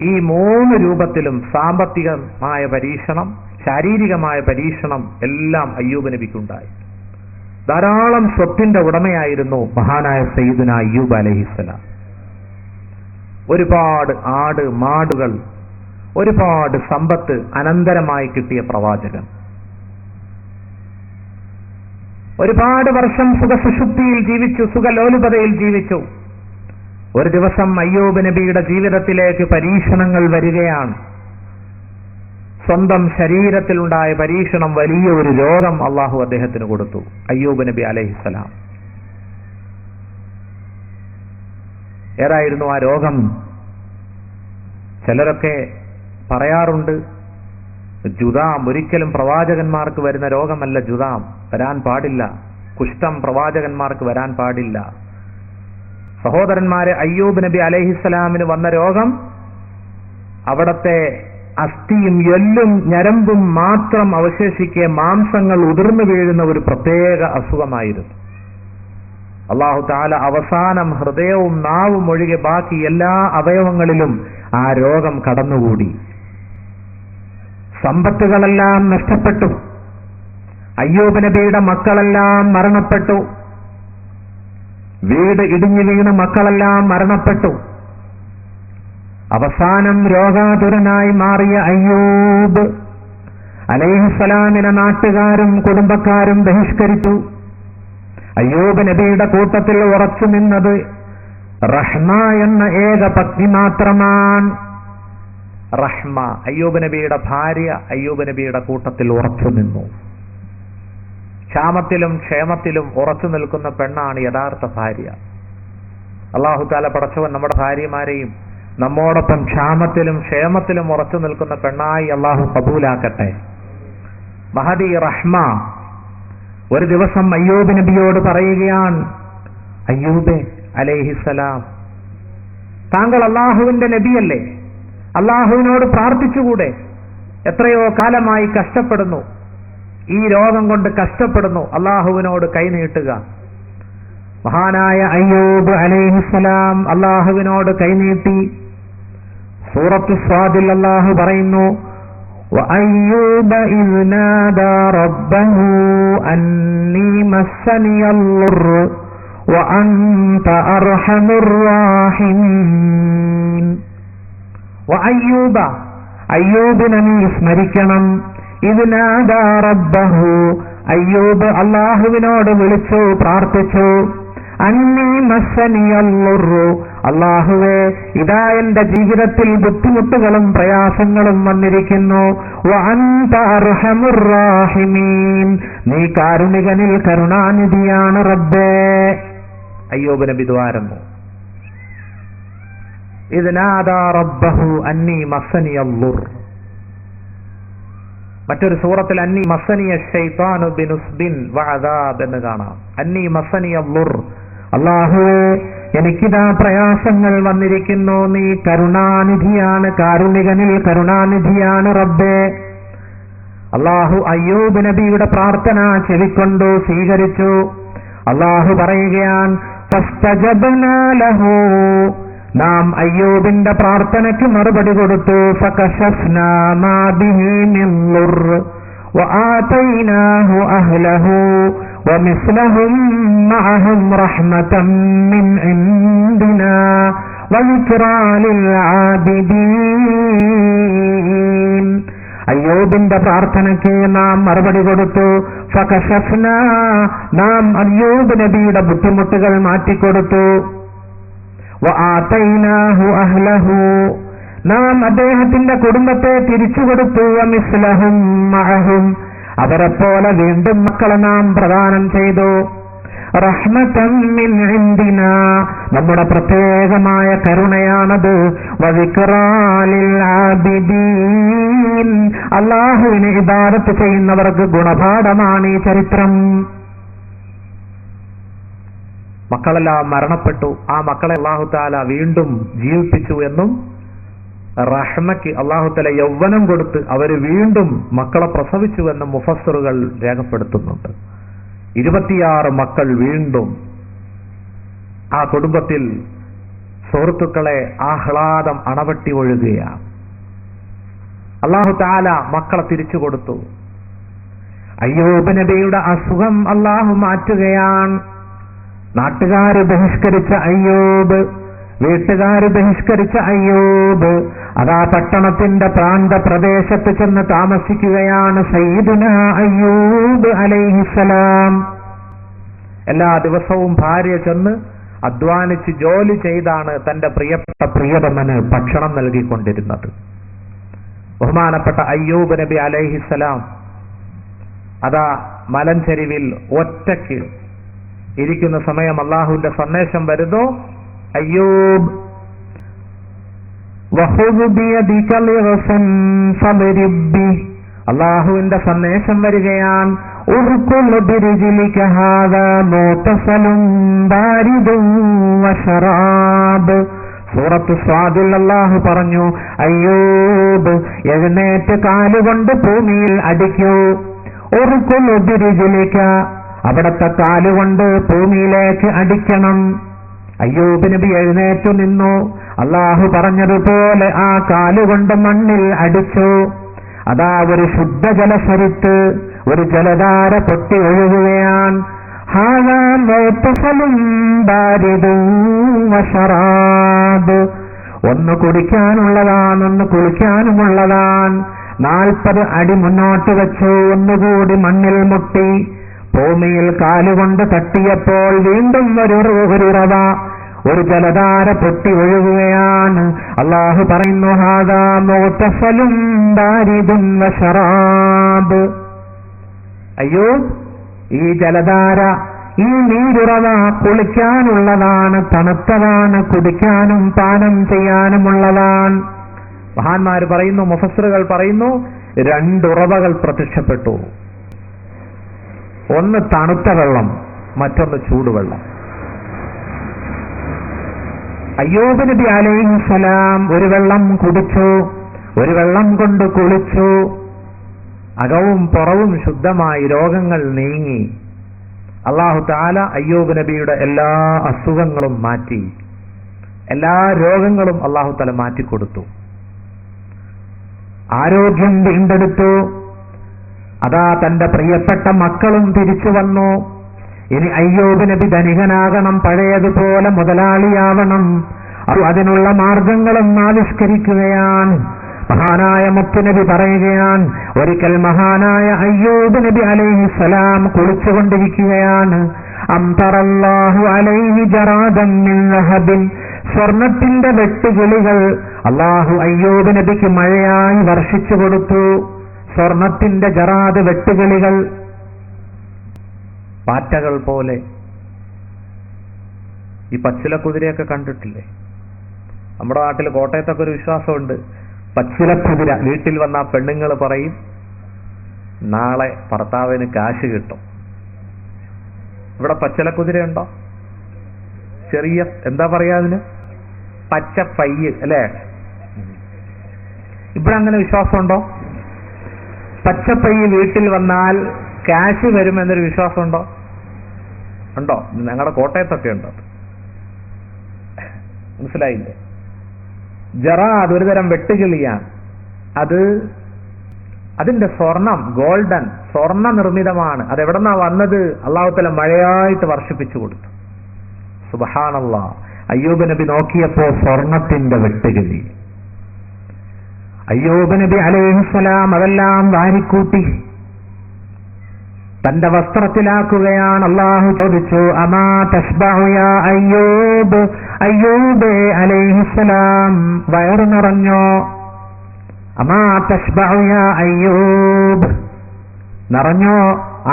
ഈ 3 രൂപത്തിലും സാമ്പത്തികമായ പരീക്ഷണം, ശാരീരികമായ പരീക്ഷണം എല്ലാം അയ്യൂബ് നബിക്കുണ്ടായി. ധാരാളം സ്വത്തിന്റെ ഉടമയായിരുന്നു മഹാനായ സയ്യിദുന അയ്യൂബ് അലൈഹിസ്സലാം. ഒരുപാട് ആട് മാടുകൾ, ഒരുപാട് സമ്പത്ത് അനന്തരമായി കിട്ടിയ പ്രവാചകൻ. ഒരുപാട് വർഷം സുഖസുഷുപ്തിയിൽ ജീവിച്ചു, സുഖലോലുപതയിൽ ജീവിച്ചു. ഒരു ദിവസം അയ്യൂബ് നബിയുടെ ജീവിതത്തിലേക്ക് പരീക്ഷണങ്ങൾ വരികയാണ്. സ്വന്തം ശരീരത്തിലുണ്ടായ പരീക്ഷണം, വലിയ ഒരു രോഗം അള്ളാഹു അദ്ദേഹത്തിന് കൊടുത്തു. അയ്യൂബ് നബി അലൈഹിസ്സലാം. ഏതായിരുന്നു ആ രോഗം? ചിലരൊക്കെ പറയാറുണ്ട്, ജുദാം. ഒരിക്കലും പ്രവാചകന്മാർക്ക് വരുന്ന രോഗമല്ല ജുദാം, വരാൻ പാടില്ല. കുഷ്ഠം പ്രവാചകന്മാർക്ക് വരാൻ പാടില്ല. സഹോദരന്മാരെ, അയ്യൂബ് നബി അലൈഹിസ്സലാമിന് വന്ന രോഗം അവിടത്തെ അസ്ഥിയും എല്ലും ഞരമ്പും മാത്രം അവശേഷിക്കെ മാംസങ്ങൾ ഉതിർന്നു വീഴുന്ന ഒരു പ്രത്യേക അസുഖമായിരുന്നു. അല്ലാഹു തആല അവസാനം ഹൃദയവും നാവും ഒഴികെ ബാക്കി എല്ലാ അവയവങ്ങളിലും ആ രോഗം കടന്നുകൂടി. സമ്പത്തുകളെല്ലാം നഷ്ടപ്പെട്ടു. അയ്യൂബ് നബിയുടെ മക്കളെല്ലാം മരണപ്പെട്ടു. വീട് ഇടിഞ്ഞു വീണ് മക്കളെല്ലാം മരണപ്പെട്ടു. അവസാനം രോഗാതുരനായി മാറിയ അയ്യൂബ് അലൈഹിസ്സലാമിനെ നാട്ടുകാരും കുടുംബക്കാരും ബഹിഷ്കരിച്ചു. അയ്യൂബ് നബിയുടെ കൂട്ടത്തിൽ ഉറച്ചു നിന്നത് റഹ്മ എന്ന ഏക പത്നി മാത്രമാണ്. റഹ്മ, അയ്യൂബ് നബിയുടെ ഭാര്യ, അയ്യൂബ് നബിയുടെ കൂട്ടത്തിൽ ഉറച്ചു നിന്നു. ക്ഷാമത്തിലും ക്ഷേമത്തിലും ഉറച്ചു നിൽക്കുന്ന പെണ്ണാണ് യഥാർത്ഥ ഭാര്യ. അല്ലാഹു തആല പടച്ചവൻ നമ്മുടെ ഭാര്യമാരെയും നമ്മോടൊപ്പം ക്ഷാമത്തിലും ക്ഷേമത്തിലും ഉറച്ചു നിൽക്കുന്ന പെണ്ണായി അല്ലാഹു കബൂലാക്കട്ടെ. മഹദി റഹ്മ ഒരു ദിവസം അയ്യൂബ് നബിയോട് പറയുകയാണ്, അയ്യൂബേ അലൈഹിസ്സലാം, താങ്കൾ അല്ലാഹുവിന്റെ നബിയല്ലേ, അല്ലാഹുവിനോട് പ്രാർത്ഥിച്ചുകൂടെ? എത്രയോ കാലമായി കഷ്ടപ്പെടുന്നു, ഈ രോഗം കൊണ്ട് കഷ്ടപ്പെടുന്നു, അല്ലാഹുവിനോട് കൈനീട്ടുക. മഹാനായ അയ്യൂബ് അലൈഹിസ്സലാം അല്ലാഹുവിനോട് കൈനീട്ടി. സൂറത്തു സ്വാദിൽ അല്ലാഹു പറയുന്നു, وَأَيُّوبَ إِذْ نَادَى رَبَّهُ أَنِّي مَسَّنِيَ الضُّرُّ وَأَنْتَ أَرْحَمُ الراحمين. وَأَيُّوبَ, അയ്യൂബിനെ നീ സ്മരിക്കണം. ഇദ് നാദാ റബ്ബഹു, അയ്യൂബ് അല്ലാഹുവിനോട് വിളിച്ചു പ്രാർത്ഥിച്ചു. അന്നീ മസ്സനിയൽ ളുർറു, അല്ലാഹുവേ ഇതാ എന്റെ ജീവിതത്തിൽ ബുദ്ധിമുട്ടുകളും പ്രയാസങ്ങളും വന്നിരിക്കുന്നു. വഅൻത അർഹമുർ റാഹിമീൻ, നീ കാരുണികനിൽ കരുണാനിധിയാണ് റബ്ബേ. അയ്യൂബ് നബി ദ്വാരുന്നു, ഇദ് നാദാ റബ്ബഹു അന്നീ മസ്സനിയൽ ളുർ. മറ്റൊരു സൂറത്തിൽ അന്നി മസ്സനിയ ശൈത്താനു ബിനുസ്ബിൻ വഅദാബ് എന്ന് കാണാം. അന്നി മസ്സനിയ ളുർ, അല്ലാഹുവേ എനിക്കിതാ പ്രയാസങ്ങൾ വന്നിരിക്കുന്നു, നീ കരുണാനിധിയാണ്, കാരുണികനിൽ കരുണാനിധിയാണ് റബ്ബേ. അല്ലാഹു അയ്യൂബ് നബിയുടെ പ്രാർത്ഥന ചെവിക്കൊണ്ടു, സ്വീകരിച്ചു. അല്ലാഹു പറയുകയാണ്, ഫസ്തജബ്നാ ലഹു, നാം അയ്യൂബിന്റെ പ്രാർത്ഥനയ്ക്ക് മറുപടി കൊടുത്തു. ഫകശഫ്നാ മാ ബിഹി മിൻ ളുർ വആതൈനാഹു അഹ്ലഹു വമിസ്ലഹും മഅഹും റഹ്മതൻ മിൻ ഇൻദിനാ വദിക്റാ ലിൽ ആബിദീൻ. അയ്യൂബിന്റെ പ്രാർത്ഥനയ്ക്ക് നാം മറുപടി കൊടുത്തു. ഫകശഫ്നാ, നാം അയ്യൂബ് നബിയുടെ ബുദ്ധിമുട്ടുകൾ മാറ്റിക്കൊടുത്തു. വആതൈനാഹു അഹ്ലഹു, നാം അദ്ദേഹത്തിന്റെ കുടുംബത്തെ തിരിച്ചു കൊടുത്തു. വമിസ്ലഹും മഅഹും, അവരെപ്പോലെ വീണ്ടും മക്കളെ നാം പ്രദാനം ചെയ്തു. റഹ്മതൻ മിൻ ഇൻദിനാ, നമ്മുടെ പ്രത്യേകമായ കരുണയാണത്. വദിക്റാ ലിൽ ആബിദീൻ, അല്ലാഹുവിനെ ഇബാദത്ത് ചെയ്യുന്നവർക്ക് ഗുണപാഠമാണ് ഈ ചരിത്രം. മക്കളെല്ലാം മരണപ്പെട്ടു. ആ മക്കളെ അല്ലാഹു തആല വീണ്ടും ജീവിപ്പിച്ചു എന്നും റഹ്മയ്ക്ക് അല്ലാഹു തആല യൗവനം കൊടുത്ത് അവർ വീണ്ടും മക്കളെ പ്രസവിച്ചുവെന്നും മുഫസ്സിറുകൾ രേഖപ്പെടുത്തുന്നുണ്ട്. 26 മക്കൾ വീണ്ടും ആ കുടുംബത്തിൽ. സുഹൃത്തുക്കളെ, ആഹ്ലാദം അണവട്ടി ഒഴുകുകയാണ്. അല്ലാഹു തആല മക്കളെ തിരിച്ചു കൊടുത്തു. അയ്യൂബ് നബിയുടെ അസുഖം അല്ലാഹു മാറ്റുകയാണ്. നാട്ടുകാര് ബഹിഷ്കരിച്ച അയ്യൂബ്, വീട്ടുകാര് ബഹിഷ്കരിച്ച അയ്യൂബ് അതാ പട്ടണത്തിന്റെ പ്രാന്ത പ്രദേശത്ത് ചെന്ന് താമസിക്കുകയാണ് സയ്യിദുനാ അയ്യൂബ് അലൈഹിസ്സലാം. എല്ലാ ദിവസവും ഭാര്യ ചെന്ന് അധ്വാനിച്ച് ജോലി ചെയ്താണ് തന്റെ പ്രിയപ്പെട്ട പ്രിയതമന് ഭക്ഷണം നൽകിക്കൊണ്ടിരുന്നത്. ബഹുമാനപ്പെട്ട അയ്യൂബ് നബി അലൈഹിസ്സലാം അതാ മലഞ്ചെരിവിൽ ഒറ്റയ്ക്ക് ഇരിക്കുന്ന സമയം അല്ലാഹുവിന്റെ സന്ദേശം വരുന്നു. അയ്യൂബ്, അല്ലാഹുവിന്റെ സന്ദേശം വരികയാണ്. സൂറത്ത് സ്വാദിൽ അല്ലാഹു പറഞ്ഞു, അയ്യൂബ് എഴുന്നേറ്റ് കാലുകൊണ്ട് ഭൂമിയിൽ അടിക്കൂ. ഉർകുലുബിരിജിലിക, അവിടത്തെ കാലുകൊണ്ട് ഭൂമിയിലേക്ക് അടിക്കണം. അയ്യൂബ് നബി എഴുന്നേറ്റു നിന്നു. അള്ളാഹു പറഞ്ഞതുപോലെ ആ കാലുകൊണ്ട് മണ്ണിൽ അടിച്ചു. അതാ ഒരു ശുദ്ധജലസരിത്ത്, ഒരു ജലധാര പൊട്ടി ഒഴുകുകയാണ്. ഹാദാ മുഗ്തസലും ബാരിദും വശറാബ്. ഒന്ന് കുടിക്കാനുള്ളതാണ്, ഒന്ന് കുളിക്കാനുമുള്ളതാണ്. 40 അടി മുന്നോട്ട് വെച്ചു, ഒന്നുകൂടി മണ്ണിൽ മുട്ടി. ഭൂമിയിൽ കാലുകൊണ്ട് തട്ടിയപ്പോൾ വീണ്ടും ഒരുറവ, ഒരു ജലധാര പൊട്ടി ഒഴുകുകയാണ്. അല്ലാഹു പറയുന്നു, ഹാദാ മുഗ്തസലും ബാരിദുൻ വശറാബ്. അയ്യോ, ഈ ജലധാര, ഈ നീരുറവ കുളിക്കാനുള്ളതാണ്, തണുത്തതാണ്, കുടിക്കാനും പാനം ചെയ്യാനുമുള്ളതാണ്. മഹാന്മാര് പറയുന്നു, മുഫസ്സിറുകൾ പറയുന്നു, 2 ഉറവകൾ പ്രത്യക്ഷപ്പെട്ടു. ഒന്ന് തണുത്ത വെള്ളം, മറ്റൊന്ന് ചൂടുവെള്ളം. അയ്യൂബ് നബി അലൈഹിസ്സലാം ഒരു വെള്ളം കുടിച്ചു, ഒരു വെള്ളം കൊണ്ട് കുളിച്ചു. അകവും പുറവും ശുദ്ധമായി, രോഗങ്ങൾ നീങ്ങി. അല്ലാഹു തആല അയ്യൂബ് നബിയുടെ എല്ലാ അസുഖങ്ങളും മാറ്റി, എല്ലാ രോഗങ്ങളും അല്ലാഹു തആല മാറ്റിക്കൊടുത്തു. ആരോഗ്യം വീണ്ടെടുത്തു. അതാ തന്റെ പ്രിയപ്പെട്ട മക്കളും തിരിച്ചു വന്നു. ഇനി അയ്യൂബ് നബി ധനികനാകണം, പഴയതുപോലെ മുതലാളിയാവണം. അതിനുള്ള മാർഗങ്ങളും ആവിഷ്കരിക്കുകയാണ്. മഹാനായ മുത്തുനബി പറയുകയാണ്, ഒരിക്കൽ മഹാനായ അയ്യൂബ് നബി അലൈഹിസ്സലാം കുളിച്ചുകൊണ്ടിരിക്കുകയാണ്. അംതറല്ലാഹു അലൈഹി ജറാദൻ മിൻ ലഹബിൻ. സ്വർണത്തിന്റെ വെട്ടുകിളികൾ അല്ലാഹു അയ്യൂബ് നബിക്ക് മഴയായി വർഷിച്ചു കൊടുത്തു. സ്വർണത്തിന്റെ ജറാദ് വെട്ടുകിളികൾ, പാറ്റകൾ പോലെ. ഈ പച്ചിലക്കുതിരയൊക്കെ കണ്ടിട്ടില്ലേ? നമ്മുടെ നാട്ടിൽ കോട്ടയത്തൊക്കെ ഒരു വിശ്വാസമുണ്ട്, പച്ചിലക്കുതിര വീട്ടിൽ വന്ന പെണ്ണുങ്ങൾ പറയും, നാളെ ഭർത്താവിന് കാശ് കിട്ടും. ഇവിടെ പച്ചിലക്കുതിരയുണ്ടോ? ചെറിയ എന്താ പറയാ അതിന്, പച്ച പയ്യ് അല്ലേ? ഇവിടെ അങ്ങനെ വിശ്വാസമുണ്ടോ? പച്ചപ്പയ്യ് വീട്ടിൽ വന്നാൽ ക്യാഷ് വരുമെന്നൊരു വിശ്വാസമുണ്ടോ? ഉണ്ടോ? ഞങ്ങളുടെ കോട്ടയത്തൊക്കെ ഉണ്ടോ? മനസ്സിലായില്ലേ? ജറാദ് ഒരു തരം വെട്ടുകിളിയാണ്. അതിന്റെ സ്വർണം ഗോൾഡൻ, സ്വർണ്ണ നിർമ്മിതമാണ്. അതെവിടെന്നാ വന്നത്? അല്ലാഹു തആല മഴയായിട്ട് വർഷിപ്പിച്ചു കൊടുത്തു. സുബ്ഹാനല്ലാഹ്. അയ്യൂബ് നബി നോക്കിയപ്പോ സ്വർണത്തിന്റെ വെട്ടുകിളി. അയ്യൂബ് നബി അലൈഹിസ്സലാം അതെല്ലാം വാരിക്കൂട്ടി തന്റെ വസ്ത്രത്തിലാക്കുകയാണ്. അല്ലാഹു ചോദിച്ചു, അമാ തശ്ബഉ യാ അയ്യൂബ്. അയ്യൂബ് അലൈഹിസ്സലാം വയറു നിറഞ്ഞോ? അമാ തശ്ബഉ യാ അയ്യൂബ്, നിറഞ്ഞോ?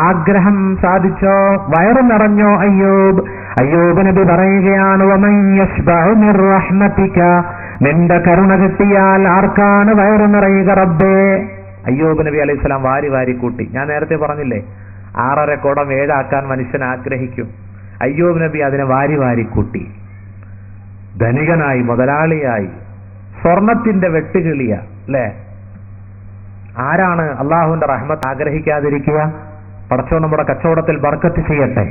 ആഗ്രഹം സാധിച്ചോ? വയറു നിറഞ്ഞോ അയ്യൂബ്? അയ്യൂബ് നബി പറയുകയാണ്, വമൻ യശ്ബഉ മിർ റഹ്മതിക. നിന്റെ കരുണ കിട്ടിയാൽ ആർക്കാണ് വയറു നിറയുക റബ്ബേ? അയ്യൂബ് നബി അലൈഹിസ്സലാം വാരി വാരി കൂട്ടി. ഞാൻ നേരത്തെ പറഞ്ഞില്ലേ, 6.5 കുടം 7 ആക്കാൻ മനുഷ്യൻ ആഗ്രഹിക്കും. അയ്യൂബ് നബി അതിനെ വാരി വാരി കൂട്ടി. ധനികനായി, മുതലാളിയായി, സ്വർണത്തിന്റെ വെട്ടുകിളിയ അല്ലേ? ആരാണ് അള്ളാഹുവിന്റെ റഹ്മത്ത് ആഗ്രഹിക്കാതിരിക്കുക? പടച്ചോൻ നമ്മുടെ കച്ചവടത്തിൽ ബർക്കത്ത് ചെയ്യട്ടെ,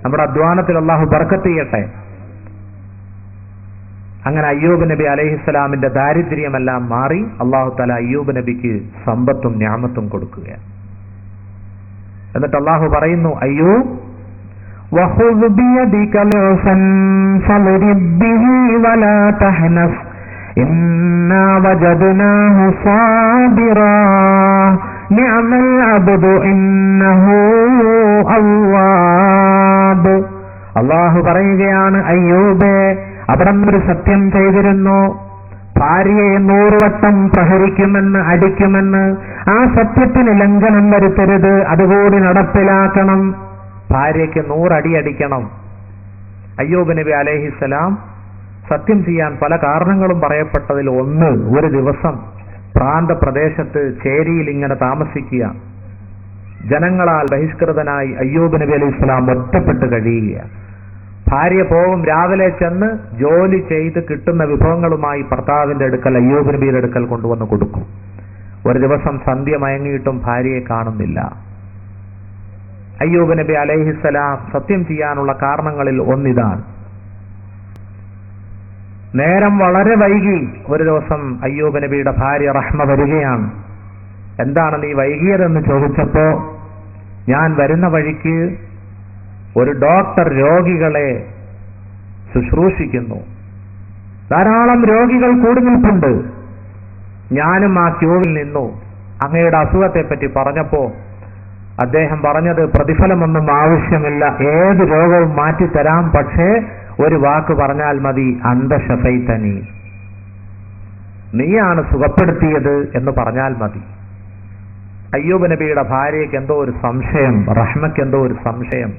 നമ്മുടെ അധ്വാനത്തിൽ അള്ളാഹു ബർക്കത്ത് ചെയ്യട്ടെ. അങ്ങനെ അയ്യൂബ് നബി അലൈഹിസ്സലാമിന്റെ ദാരിദ്ര്യമെല്ലാം മാറി അള്ളാഹു തആല അയ്യൂബ് നബിക്ക് സമ്പത്തും നിഅമത്തും കൊടുക്കുകയാണ്. എന്നിട്ട് അള്ളാഹു പറയുന്നു, അയ്യൂബ് വഖുദ് ബിയദിക ലൗസൻ ഫളിബ് ബിഹി വലാ തഹ്നസ് ഇന്നാ വജദ്നാഹു സാബിറാ നിഅമൽ അബ്ദു ഇന്നഹു അവ്വാബ്. അള്ളാഹു പറയുകയാണ്, അയ്യൂബേ, അവിടന്നൊരു സത്യം ചെയ്തിരുന്നു, ഭാര്യയെ 100 വട്ടം പ്രഹരിക്കുമെന്ന്, അടിക്കുമെന്ന്. ആ സത്യത്തിന് ലംഘനം വരുത്തരുത്, അതുകൂടി നടപ്പിലാക്കണം. ഭാര്യയ്ക്ക് 100 അടി അടിക്കണം. അയ്യൂബ് നബി അലൈഹിസ്സലാം സത്യം ചെയ്യാൻ പല കാരണങ്ങളും പറയപ്പെട്ടതിൽ ഒന്ന്, ഒരു ദിവസം പ്രാന്തപ്രദേശത്ത് ചേരിയിൽ ഇങ്ങനെ താമസിക്കുക, ജനങ്ങളാൽ ബഹിഷ്കൃതനായി അയ്യൂബ് നബി അലൈഹിസ്സലാം ഒറ്റപ്പെട്ട് കഴിയുക. ഭാര്യ പോകും, രാവിലെ ചെന്ന് ജോലി ചെയ്ത് കിട്ടുന്ന വിഭവങ്ങളുമായി ഭർത്താവിന്റെ അടുക്കൽ, അയ്യൂബ് നബിയുടെ അടുക്കൽ കൊണ്ടുവന്ന് കൊടുക്കും. ഒരു ദിവസം സന്ധ്യ മയങ്ങിയിട്ടും ഭാര്യയെ കാണുന്നില്ല. അയ്യൂബ് നബി അലൈഹിസ്സലാം സത്യം ചെയ്യാനുള്ള കാരണങ്ങളിൽ ഒന്നിതാണ്. നേരം വളരെ വൈകി. ഒരു ദിവസം അയ്യൂബ് നബിയുടെ ഭാര്യ റഹ്മ വരികയാണ്. എന്താണ് നീ വൈകിയതെന്ന് ചോദിച്ചപ്പോ, ഞാൻ വരുന്ന വഴിക്ക് ഒരു ഡോക്ടർ രോഗികളെ ശുശ്രൂഷിക്കുന്നു, ധാരാളം രോഗികൾ കൂടി നിൽപ്പുണ്ട്. ഞാനും ആ ക്യൂവിൽ നിന്നു. അങ്ങയുടെ അസുഖത്തെപ്പറ്റി പറഞ്ഞപ്പോ അദ്ദേഹം പറഞ്ഞത്, പ്രതിഫലമൊന്നും ആവശ്യമില്ല, ഏത് രോഗവും മാറ്റിത്തരാം, പക്ഷേ ഒരു വാക്ക് പറഞ്ഞാൽ മതി, അന്ത ശഫൈതനി, നീയാണ് സുഖപ്പെടുത്തിയത് എന്ന് പറഞ്ഞാൽ മതി. അയ്യൂബ് നബിയുടെ ഭാര്യയ്ക്ക് എന്തോ ഒരു സംശയം, റഹ്മയ്ക്ക് എന്തോ ഒരു സംശയം.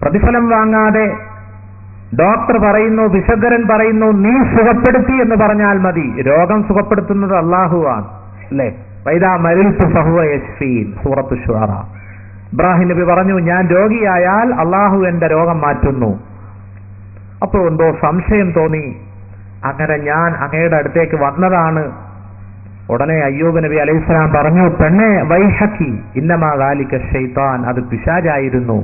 പ്രതിഫലം വാങ്ങാതെ ഡോക്ടർ പറയുന്നു, വിശുദ്ധരൻ പറയുന്നു, നീ സുഖപ്പെടുത്തി എന്ന് പറഞ്ഞാൽ മതി. രോഗം സുഖപ്പെടുത്തുന്നത് അല്ലാഹുവാണ്, അല്ലേ? വൈദാ മരിൽതു ഫഹുവ യശ്ഫീൻ, സൂറത്തു ശുഅറ. ഇബ്രാഹിം നബി പറഞ്ഞു, ഞാൻ രോഗിയായാൽ അല്ലാഹു എന്റെ രോഗം മാറ്റുന്നു. അപ്പോൾ എന്തോ സംശയം തോന്നി. അങ്ങനെ ഞാൻ അങ്ങയുടെ അടുത്തേക്ക് വന്നതാണ്. ഉടനെ അയ്യൂബ് നബി അലൈഹിസ്സലാം പറഞ്ഞു, പെണ്ണെ വൈഹക്കി ഇന്നമാ ദാലിക ശൈത്താൻ, അത് പിശാചായിരുന്നു.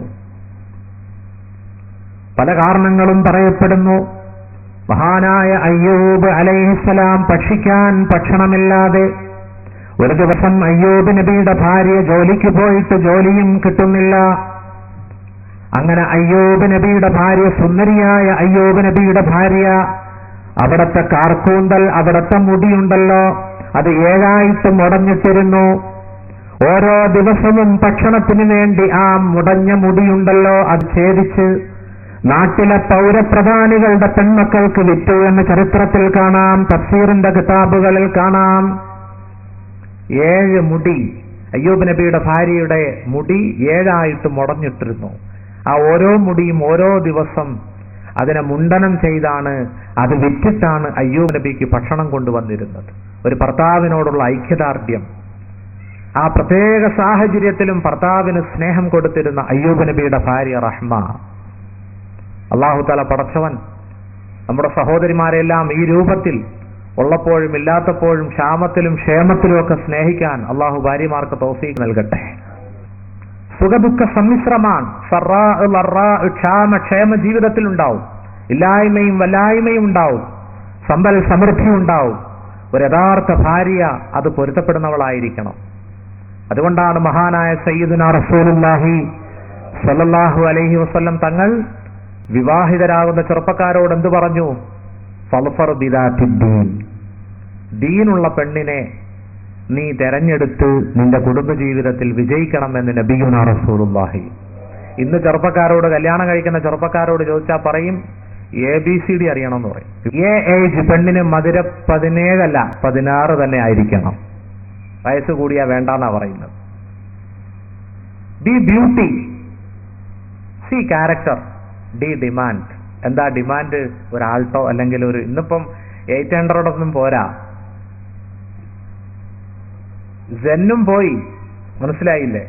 പല കാരണങ്ങളും പറയപ്പെടുന്നു. മഹാനായ അയ്യൂബ് അലൈഹിസ്സലാം ഭക്ഷിക്കാൻ ഭക്ഷണമില്ലാതെ ഒരു ദിവസം അയ്യൂബ് നബിയുടെ ഭാര്യ ജോലിക്ക് പോയിട്ട് ജോലിയും കിട്ടുന്നില്ല. അങ്ങനെ അയ്യൂബ് നബിയുടെ ഭാര്യ, സുന്ദരിയായ അയ്യൂബ് നബിയുടെ ഭാര്യ, അവിടത്തെ കാർക്കൂന്തൽ, അവിടത്തെ മുടിയുണ്ടല്ലോ, അത് 7 മുടഞ്ഞിട്ടിരുന്നു. ഓരോ ദിവസവും ഭക്ഷണത്തിന് വേണ്ടി ആ മുടഞ്ഞ മുടിയുണ്ടല്ലോ അത് ഛേദിച്ച് നാട്ടിലെ പൗരപ്രധാനികളുടെ പെൺമക്കൾക്ക് വിറ്റു എന്ന് ചരിത്രത്തിൽ കാണാം, തഫ്സീറിന്റെ കിതാബുകളിൽ കാണാം. 7 മുടി, അയ്യൂബ് നബിയുടെ ഭാര്യയുടെ മുടി 7 മുടഞ്ഞിട്ടിരുന്നു. ആ ഓരോ മുടിയും ഓരോ ദിവസം അതിനെ മുണ്ടനം ചെയ്താണ്, അത് വിറ്റിട്ടാണ് അയ്യൂബ് നബിക്ക് ഭക്ഷണം കൊണ്ടുവന്നിരുന്നത്. ഒരു ഭർത്താവിനോടുള്ള ഐക്യദാർഢ്യം. ആ പ്രത്യേക സാഹചര്യത്തിലും ഭർത്താവിന് സ്നേഹം കൊടുത്തിരുന്ന അയ്യൂബ് നബിയുടെ ഭാര്യ റഹ്മ. അല്ലാഹു തആല പടച്ചവൻ നമ്മുടെ സഹോദരിമാരെല്ലാം ഈ രൂപത്തിൽ ഉള്ളപ്പോഴും ഇല്ലാത്തപ്പോഴും ക്ഷാമത്തിലും ക്ഷേമത്തിലും ഒക്കെ സ്നേഹിക്കാൻ അല്ലാഹു ഭാര്യമാർക്ക് തൗഫീഖ് നൽകട്ടെ. സുഖദുഃഖ സമ്മിശ്രമാണ്. ക്ഷേമ ജീവിതത്തിൽ ഉണ്ടാവും, ഇല്ലായ്മയും വല്ലായ്മയും ഉണ്ടാവും, സമ്പൽ സമൃദ്ധി ഉണ്ടാവും. ഒരു യഥാർത്ഥ ഭാര്യ അത് പൊരുത്തപ്പെടുന്നവളായിരിക്കണം. അതുകൊണ്ടാണ് മഹാനായ സയ്യിദുനാ റസൂലുള്ളാഹി സ്വല്ലല്ലാഹു അലൈഹി വസല്ലം തങ്ങൾ വിവാഹിതരാകുന്ന ചെറുപ്പക്കാരോട് എന്തു പറഞ്ഞു? ഫൾഫർ ബിദാത്തിദ്ദീൻ, ദീനുള്ള പെണ്ണിനെ നീ തെരഞ്ഞെടുത്ത് നിന്റെ കുടുംബജീവിതത്തിൽ വിജയിക്കണമെന്ന് നബിയുനാ റസൂലുള്ളാഹി. ഇന്ന് ചെറുപ്പക്കാരോട്, കല്യാണം കഴിക്കുന്ന ചെറുപ്പക്കാരോട് ചോദിച്ചാൽ പറയും ABCD അറിയണമെന്ന് പറയും. ഏജ് പെണ്ണിന് മധുര 17 അല്ല 16 തന്നെ ആയിരിക്കണം, വയസ്സ് കൂടിയാ വേണ്ടെന്നാ പറയുന്നത്. B beauty, C character, D demand. എന്താ ഡിമാൻഡ്? ഒരു ആൾട്ടോ അല്ലെങ്കിൽ ഒരു, ഇന്നിപ്പം 800 ഒന്നും പോരാ, സെന്നും പോയി, മനസ്സിലായില്ലേ?